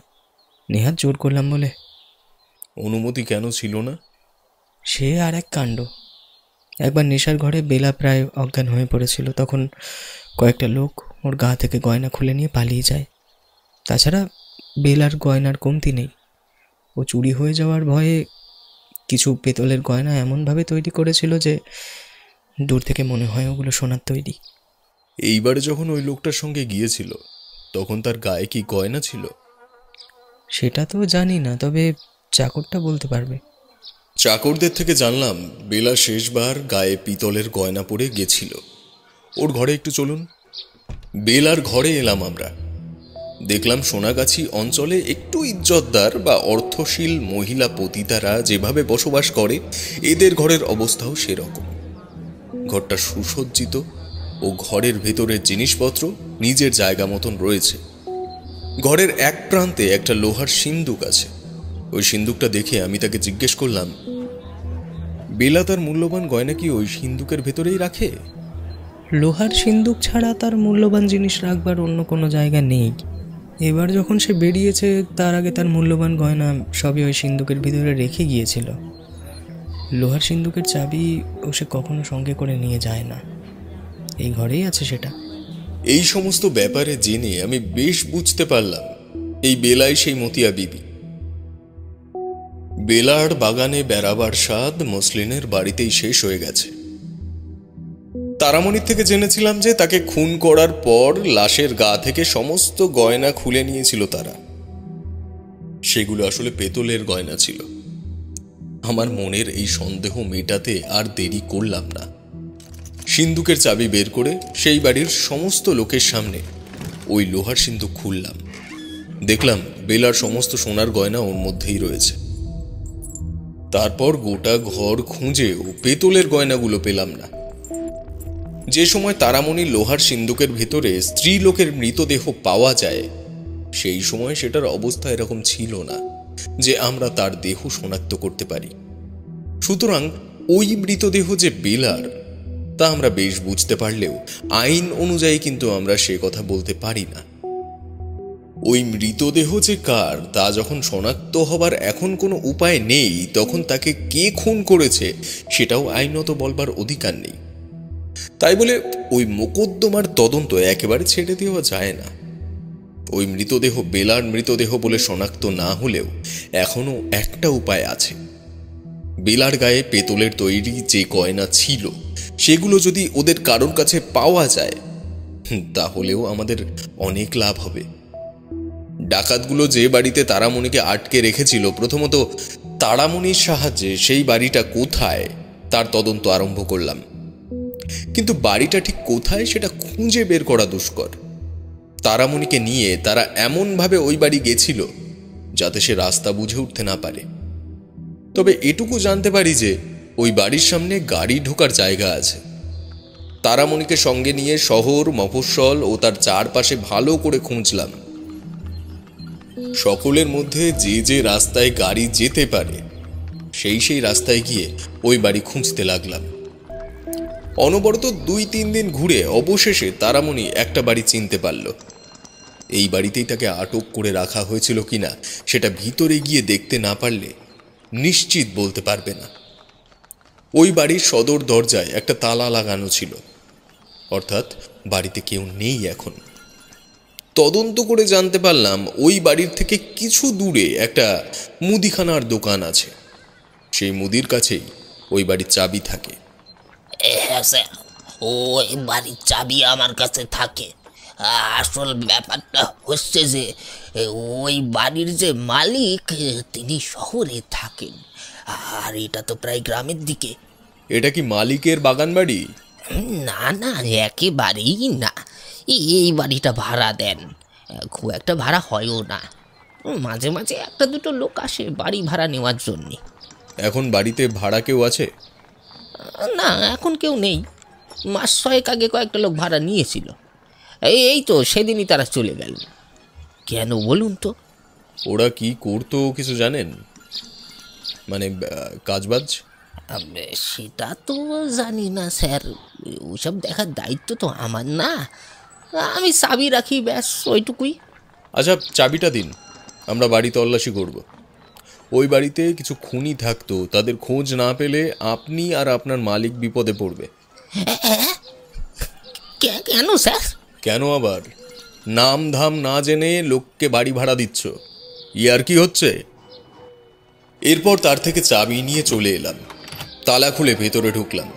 নেহাত জোর করলাম বলে। অনুমতি কেন ছিল না? সে আর এক কাণ্ড। একবার নেশার ঘরে বেলা প্রায় অজ্ঞান হয়ে পড়েছিল, তখন কয়েকটা লোক ওর গা থেকে গয়না খুলে নিয়ে পালিয়ে যায়। তাছাড়া বেলার গয়নার কমতি নেই। ও চুরি হয়ে যাওয়ার ভয়ে কিছু পেতলের গয়না এমনভাবে তৈরি করেছিল যে দূর থেকে মনে হয় ওগুলো সোনার তৈরি। এইবারে যখন ওই লোকটার সঙ্গে গিয়েছিল তখন তার গায়ে কি গয়না ছিল? সেটা তো জানি না, তবে চাকরটা বলতে পারবে। চাকরদের থেকে জানলাম বেলা শেষবার গায়ে পিতলের গয়না পরে গেছিল। ওর ঘরে একটু চলুন। বেলার ঘরে এলাম আমরা। দেখলাম সোনাগাছি অঞ্চলে একটু ইজ্জতদার বা অর্থশীল মহিলা পতিতারা যেভাবে বসবাস করে এদের ঘরের অবস্থাও সেরকম। ঘরটা সুসজ্জিত ও ঘরের ভেতরের জিনিসপত্র নিজের জায়গা মতন রয়েছে। ঘরের এক প্রান্তে একটা লোহার সিন্দুক আছে। ওই সিন্দুকটা দেখে আমি তাকে জিজ্ঞেস করলাম, বেলা তার মূল্যবান গয়না কি ওই সিন্দুকের ভেতরেই রাখে? লোহার সিন্দুক ছাড়া তার মূল্যবান জিনিস রাখবার অন্য কোনো জায়গা নেই। এবার যখন সে বেরিয়েছে তার আগে তার মূল্যবান গয়না সবই ওই সিন্দুকের ভিতরে রেখে গিয়েছিল। লোহার সিন্দুকের চাবি ও সে কখনো সঙ্গে করে নিয়ে যায় না, এই ঘরেই আছে সেটা। এই সমস্ত ব্যাপারে জেনে আমি বেশ বুঝতে পারলাম এই বেলাই সেই মতিয়া বিবি। বেলার বাগানে বেড়াবার স্বাদ মসলিনের বাড়িতেই শেষ হয়ে গেছে। তারামণির থেকে জেনেছিলাম যে তাকে খুন করার পর লাশের গা থেকে সমস্ত গয়না খুলে নিয়েছিল তারা। সেগুলো আসলে পেতলের গয়না ছিল। আমার মনের এই সন্দেহ মেটাতে আর দেরি করলাম না। সিন্দুকের চাবি বের করে সেই বাড়ির সমস্ত লোকের সামনে ওই লোহার সিন্দুক খুললাম। দেখলাম বেলার সমস্ত সোনার গয়না ওর মধ্যেই রয়েছে। তারপর গোটা ঘর খুঁজেও পেতলের গয়নাগুলো পেলাম না। যে সময় তারামণি লোহার সিন্দুকের ভেতরে স্ত্রী লোকের মৃতদেহ পাওয়া যায় সেই সময় সেটার অবস্থা এরকম ছিল না যে আমরা তার দেহ শনাক্ত করতে পারি। সুতরাং ওই মৃতদেহ যে বেলার তা আমরা বেশ বুঝতে পারলেও আইন অনুযায়ী কিন্তু আমরা সে কথা বলতে পারি না। ওই মৃতদেহ যে কার তা যখন শনাক্ত হবার এখন কোনো উপায় নেই, তখন তাকে কে খুন করেছে সেটাও আইনত বলবার অধিকার নেই। তাই বলে ওই মোকদ্দমার তদন্ত একেবারে ছেড়ে দেওয়া যায় না। ওই মৃতদেহ বেলার মৃতদেহ বলে শনাক্ত না হলেও এখনো একটা উপায় আছে। বেলার গায়ে পেতলের তৈরি যে গয়না ছিল সেগুলো যদি ওদের কারোর কাছে পাওয়া যায় তাহলেও আমাদের অনেক লাভ হবে। ডাকাতগুলো যে বাড়িতে তারামণিকে আটকে রেখেছিল, প্রথমত তারামণির সাহায্যে সেই বাড়িটা কোথায় তার তদন্ত আরম্ভ করলাম। কিন্তু বাড়িটা ঠিক কোথায় সেটা খুঁজে বের করা দুষ্কর। তারামণিকে নিয়ে তারা এমনভাবে ওই বাড়ি গেছিল যাতে সে রাস্তা বুঝে উঠতে না পারে। তবে এটুকু জানতে পারি যে ওই বাড়ির সামনে গাড়ি ঢোকার জায়গা আছে। তারামণিকে সঙ্গে নিয়ে শহর মফস্বল ও তার চারপাশে ভালো করে খুঁজলাম। সকলের মধ্যে যে যে রাস্তায় গাড়ি যেতে পারে সেই রাস্তায় গিয়ে ওই বাড়ি খুঁজতে লাগলাম। অনবরত 2-3 দিন ঘুরে অবশেষে তারামণি একটা বাড়ি চিনতে পারল। এই বাড়িতেই তাকে আটক করে রাখা হয়েছিল কিনা সেটা ভিতরে গিয়ে দেখতে না পারলে নিশ্চিত বলতে পারবে না। ওই বাড়ির সদর দরজায় একটা তালা লাগানো ছিল, অর্থাৎ বাড়িতে কেউ নেই এখন। তদন্ত করে জানতে পারলাম ওই বাড়ির থেকে কিছু দূরে একটা মুদিখানার দোকান আছে। সেই মুদির কাছেই ওই বাড়ির চাবি থাকে। হ্যাঁ স্যার, ওই বাড়ির চাবি আমার কাছে থাকে। আসল ব্যাপারটা হচ্ছে যে ওই বাড়ির যে মালিক তিনি শহরে থাকেন, আর এটা তো প্রায় গ্রামের দিকে। এটা কি মালিকের বাগান বাড়ি? না না, একেবারেই না। এই বাড়িটা ভাড়া দেন, খুব একটা ভাড়া হয়ও না। মাঝে মাঝে একটা দুটো লোক আসে বাড়ি ভাড়া নেওয়ার জন্যে। এখন বাড়িতে ভাড়া কেউ আছে? না, এখন কেউ নেই। মাস 6 আগে কয়েকটা লোক ভাড়া নিয়েছিল, এই তো সেদিনই তারা চলে গেল। কেন বলুন তো? ওরা কি করতো কিছু জানেন? মানে কাজবাজ? সেটা তো জানি না স্যার, ওসব দেখার দায়িত্ব তো আমার না। আমি চাবি রাখি, ব্যাস ওইটুকুই। আচ্ছা, চাবিটা দিন, আমরা বাড়ি তল্লাশি করব। ওই বাড়িতে কিছু খুনি থাকতো, তাদের খোঁজ না পেলে আপনি আর আপনার মালিক বিপদে পড়বে। কেন স্যার? কেন আবার? নাম ধাম না জেনে লোককে বাড়ি ভাড়া দিচ্ছ, ইয়ার কি হচ্ছে? এরপর তার থেকে চাবি নিয়ে চলে এলাম, তালা খুলে ভেতরে ঢুকলাম।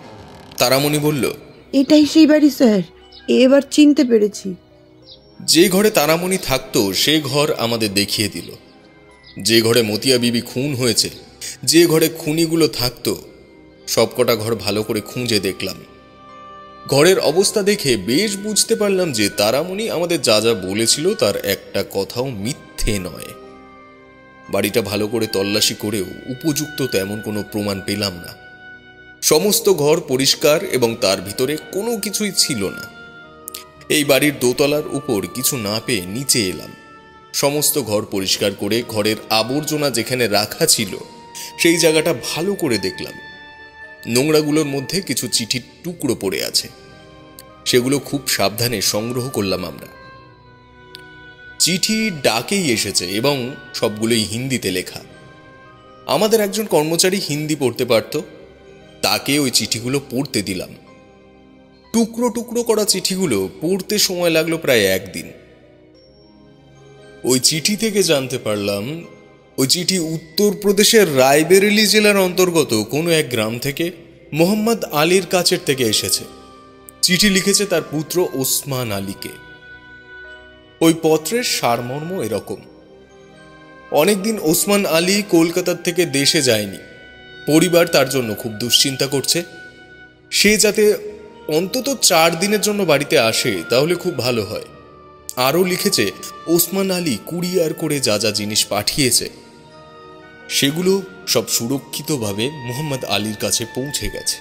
তারামণি বলল, এটাই সেই বাড়ি স্যার, এবার চিনতে পেরেছি। যে ঘরে তারামণি থাকতো সে ঘর আমাদের দেখিয়ে দিল। যে ঘরে মতিয়া বিবি খুন হয়েছে, যে ঘরে খুনিগুলো থাকতো, সবকটা ঘর ভালো করে খুঁজে দেখলাম। ঘরের অবস্থা দেখে বেশ বুঝতে পারলাম যে তারামণি আমাদের যা যা বলেছিল তার একটা কথাও মিথ্যে নয়। বাড়িটা ভালো করে তল্লাশি করেও উপযুক্ত তেমন কোনো প্রমাণ পেলাম না। সমস্ত ঘর পরিষ্কার এবং তার ভিতরে কোনো কিছুই ছিল না। এই বাড়ির দোতলার উপর কিছু না পেয়ে নিচে এলাম। সমস্ত ঘর পরিষ্কার করে ঘরের আবর্জনা যেখানে রাখা ছিল সেই জায়গাটা ভালো করে দেখলাম। নোংরাগুলোর মধ্যে কিছু চিঠির টুকরো পড়ে আছে, সেগুলো খুব সাবধানে সংগ্রহ করলাম আমরা। চিঠি ডাকেই এসেছে এবং সবগুলোই হিন্দিতে লেখা। আমাদের একজন কর্মচারী হিন্দি পড়তে পারত, তাকে ওই চিঠিগুলো পড়তে দিলাম। টুকরো টুকরো করা চিঠিগুলো পড়তে সময় লাগলো প্রায় একদিন। ওই চিঠি থেকে জানতে পারলাম ওই চিঠি উত্তরপ্রদেশের রায়বেরেলি জেলার অন্তর্গত কোনো এক গ্রাম থেকে মোহাম্মদ আলীর কাছের থেকে এসেছে। চিঠি লিখেছে তার পুত্র ওসমান আলীকে। ওই পত্রের সারমর্ম এরকম: অনেকদিন ওসমান আলী কলকাতার থেকে দেশে যায়নি, পরিবার তার জন্য খুব দুশ্চিন্তা করছে। সে যাতে অন্তত 4 দিনের জন্য বাড়িতে আসে তাহলে খুব ভালো হয়। আরও লিখেছে ওসমান আলী কুরিয়ার করে যা যা জিনিস পাঠিয়েছে সেগুলো সব সুরক্ষিতভাবে মোহাম্মদ আলীর কাছে পৌঁছে গেছে।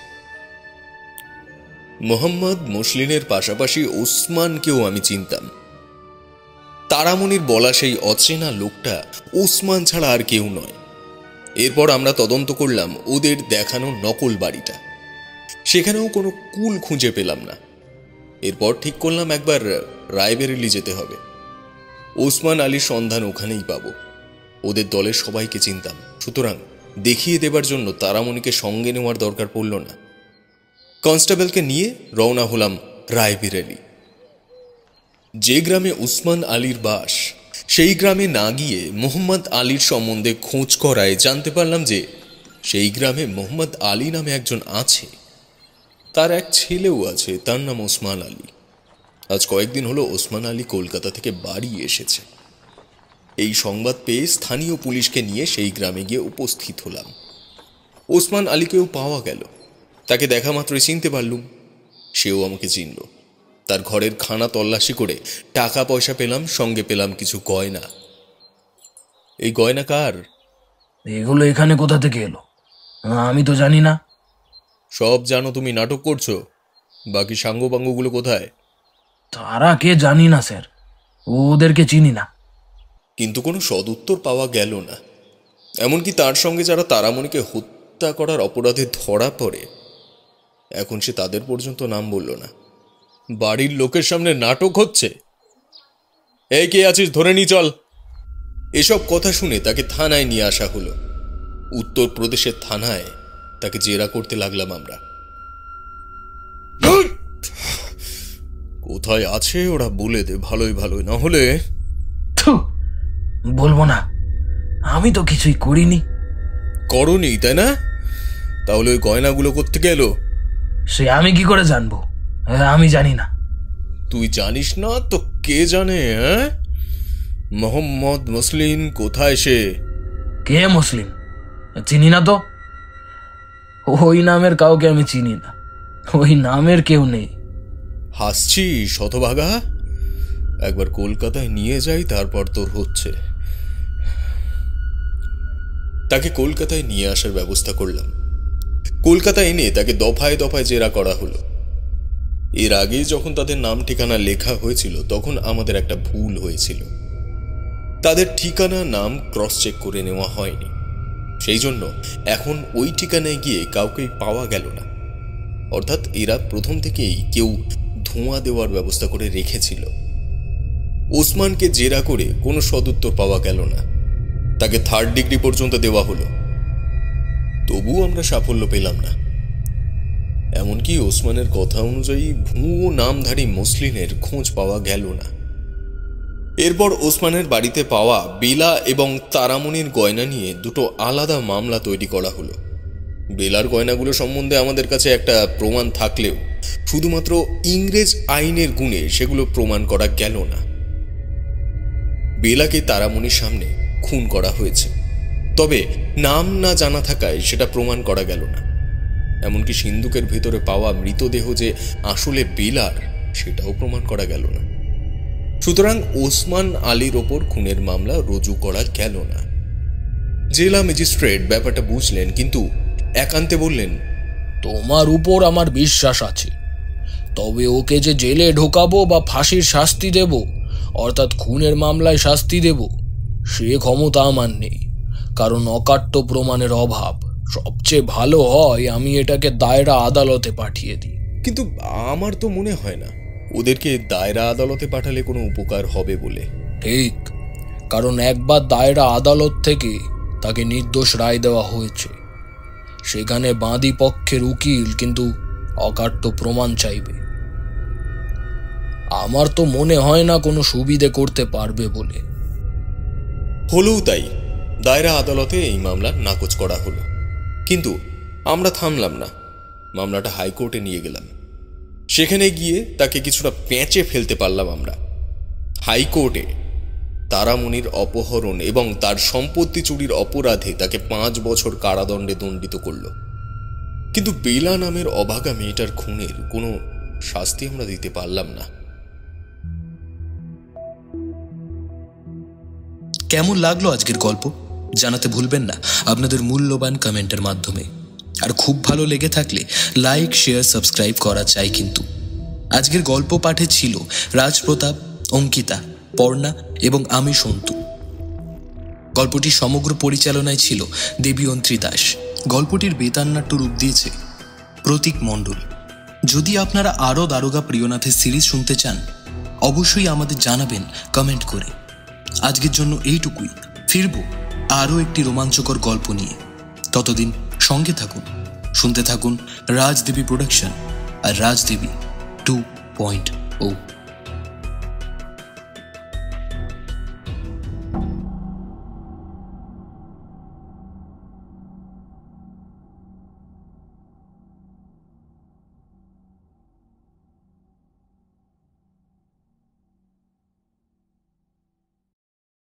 মোহাম্মদ মসলিনের পাশাপাশি ওসমানকেও আমি চিনতাম। তারামণির বলা সেই অচেনা লোকটা ওসমান ছাড়া আর কেউ নয়। এরপর আমরা তদন্ত করলাম ওদের দেখানো নকল বাড়িটা, সেখানেও কোনো কুল খুঁজে পেলাম না। এরপর ঠিক করলাম একবার রায়বেরেলি যেতে হবে, ওসমান আলীর সন্ধান ওখানেই পাবো। ওদের দলের সবাইকে চিনতাম, সুতরাং দেখিয়ে দেবার জন্য তারামণিকে সঙ্গে নেওয়ার দরকার পড়ল না। কনস্টেবলকে নিয়ে রওনা হলাম রায়বেরেলি। যে গ্রামে ওসমান আলীর বাস সেই গ্রামে না গিয়ে মোহাম্মদ আলীর সম্বন্ধে খোঁজ করায় জানতে পারলাম যে সেই গ্রামে মোহাম্মদ আলী নামে একজন আছে। তার এক ছেলেও আছে, তার নাম ওসমান আলী। আজ কয়েকদিন হলো ওসমান আলী কলকাতা থেকে বাড়ি এসেছে। এই সংবাদ পেয়ে স্থানীয় পুলিশকে নিয়ে সেই গ্রামে গিয়ে উপস্থিত হলাম। ওসমান আলীকেও পাওয়া গেল, তাকে দেখা মাত্রই চিনতে পারলুম। সেও আমাকে চিনল। তার ঘরের খানা তল্লাশি করে টাকা পয়সা পেলাম, সঙ্গে পেলাম কিছু গয়না। এই গয়না কার? এগুলো এখানে কোথা থেকে এলো আমি তো জানি না। সব জানো তুমি, নাটক করছো। বাকি সাঙ্গপাঙ্গগুলো কোথায়? তারা কে জানি না স্যার, ওদেরকে চিনি না। কিন্তু কোনো সদুত্তর পাওয়া গেল না। এমনকি তার সঙ্গে যারা তারামণিকে হত্যা করার অপরাধে ধরা পড়ে এখন সে তাদের পর্যন্ত নাম বলল না। বাড়ির লোকের সামনে নাটক হচ্ছে। এই কে আছিস, ধরে নি চল। এসব কথা শুনে তাকে থানায় নিয়ে আসা হলো। উত্তরপ্রদেশের থানায় তাকে জেরা করতে লাগলাম আমরা। কোথায় আছে ওরা বলে দে, ভালোই ভালোই, না হলে। বলবো না, আমি তো কিছুই করিনি। করনি তাই না? তাহলে ওই গয়নাগুলো কোত্থেকে এলো? সে আমি কি করে জানবো? আমি জানি না। তুই জানিস না তো কে জানে? হ্যাঁ, মোহাম্মদ মুসলিম কোথায় সে? কে মুসলিম? চিনি না তো। ওই নামের কাউকে আমি চিনি না, ওই নামের কেউ নেই। হাসছি শতভাগা? একবার কলকাতায় নিয়ে যাই, তারপর তোর হচ্ছে। তাকে কলকাতায় নিয়ে আসার ব্যবস্থা করলাম। কলকাতায় এনে তাকে দফায় দফায় জেরা করা হলো। এর আগে যখন তাদের নাম ঠিকানা লেখা হয়েছিল তখন আমাদের একটা ভুল হয়েছিল। তাদের ঠিকানা নাম ক্রস চেক করে নেওয়া হয়নি, সেই জন্য এখন ওই ঠিকানায় গিয়ে কাউকেই পাওয়া গেল না। অর্থাৎ এরা প্রথম থেকেই কেউ ধোঁয়া দেওয়ার ব্যবস্থা করে রেখেছিল। ওসমানকে জেরা করে কোনো সদুত্তর পাওয়া গেল না। তাকে 3rd ডিগ্রি পর্যন্ত দেওয়া হলো, তবুও আমরা সাফল্য পেলাম না। এমনকি ওসমানের কথা অনুযায়ী ভুয়ো নামধারী মুসলিমের খোঁজ পাওয়া গেল না। এরপর ওসমানের বাড়িতে পাওয়া বেলা এবং তারামণির গয়না নিয়ে দুটো আলাদা মামলা তৈরি করা হলো। বেলার গয়নাগুলো সম্বন্ধে আমাদের কাছে একটা প্রমাণ থাকলেও শুধুমাত্র ইংরেজ আইনের গুণে সেগুলো প্রমাণ করা গেল না। বেলাকে তারামণির সামনে খুন করা হয়েছে, তবে নাম না জানা থাকায় সেটা প্রমাণ করা গেল না। এমনকি সিন্ধুকের ভেতরে পাওয়া মৃতদেহ যে আসলে বেলার, সেটাও প্রমাণ করা গেল না। সুতরাং ওসমান আলীর ওপর খুনের মামলা রুজু করা গেল না। জেলা ম্যাজিস্ট্রেট ব্যাপারটা বুঝলেন, কিন্তু একান্তে বললেন, তোমার উপর আমার বিশ্বাস আছে, তবে ওকে যে জেলে ঢোকাবো বা ফাঁসির শাস্তি দেব, অর্থাৎ খুনের মামলায় শাস্তি দেব, সে ক্ষমতা আমার নেই, কারণ অকাট্য প্রমাণের অভাব। সবচেয়ে ভালো হয় আমি এটাকে দায়রা আদালতে পাঠিয়ে দিই। কিন্তু আমার তো মনে হয় না ওদেরকে দায়রা আদালতে পাঠালে কোনো উপকার হবে বলে। ঠিক, কারণ একবার দায়রা আদালত থেকে তাকে নির্দোষ রায় দেওয়া হয়েছে। সেখানে বাদী পক্ষের উকিল কিন্তু অকাট্য প্রমাণ চাইবে। আমার তো মনে হয় না কোনো সুবিধে করতে পারবে বলে। হলেও তাই, দায়রা আদালতে এই মামলা নাকচ করা হলো। কিন্তু আমরা থামলাম না, মামলাটা হাইকোর্টে নিয়ে গেলাম। সেখানে গিয়ে তাকে কিছুটা পেঁচে ফেলতে পারলাম আমরা। হাইকোর্টে তারামণির অপহরণ এবং তার সম্পত্তি চুরির অপরাধে তাকে 5 বছর কারাদণ্ডে দণ্ডিত করল। কিন্তু বেলা নামের অভাগা মেয়েটার খুনের কোনো শাস্তি আমরা দিতে পারলাম না। কেমন লাগলো আজকের গল্প জানাতে ভুলবেন না আপনাদের মূল্যবান কমেন্টের মাধ্যমে। আর খুব ভালো লেগে থাকলে লাইক, শেয়ার, সাবস্ক্রাইব করা চাই। কিন্তু আজকের গল্প পাঠে ছিল রাজপ্রতাপ, অঙ্কিতা, পর্ণা এবং আমি সন্তু। গল্পটি সমগ্র পরিচালনায় ছিল দেবীয়ন্ত্রী দাস। গল্পটির বেতান্নাট্য রূপ দিয়েছে প্রতীক মণ্ডল। যদি আপনারা আরও দারোগা প্রিয়নাথের সিরিজ শুনতে চান, অবশ্যই আমাদের জানাবেন কমেন্ট করে। আজকের জন্য এইটুকুই, ফিরব আরও একটি রোমাঞ্চকর গল্প নিয়ে। ততদিন সঙ্গে থাকুন, শুনতে থাকুন রাজদেবী প্রোডাকশন আর রাজদেবী 2.0।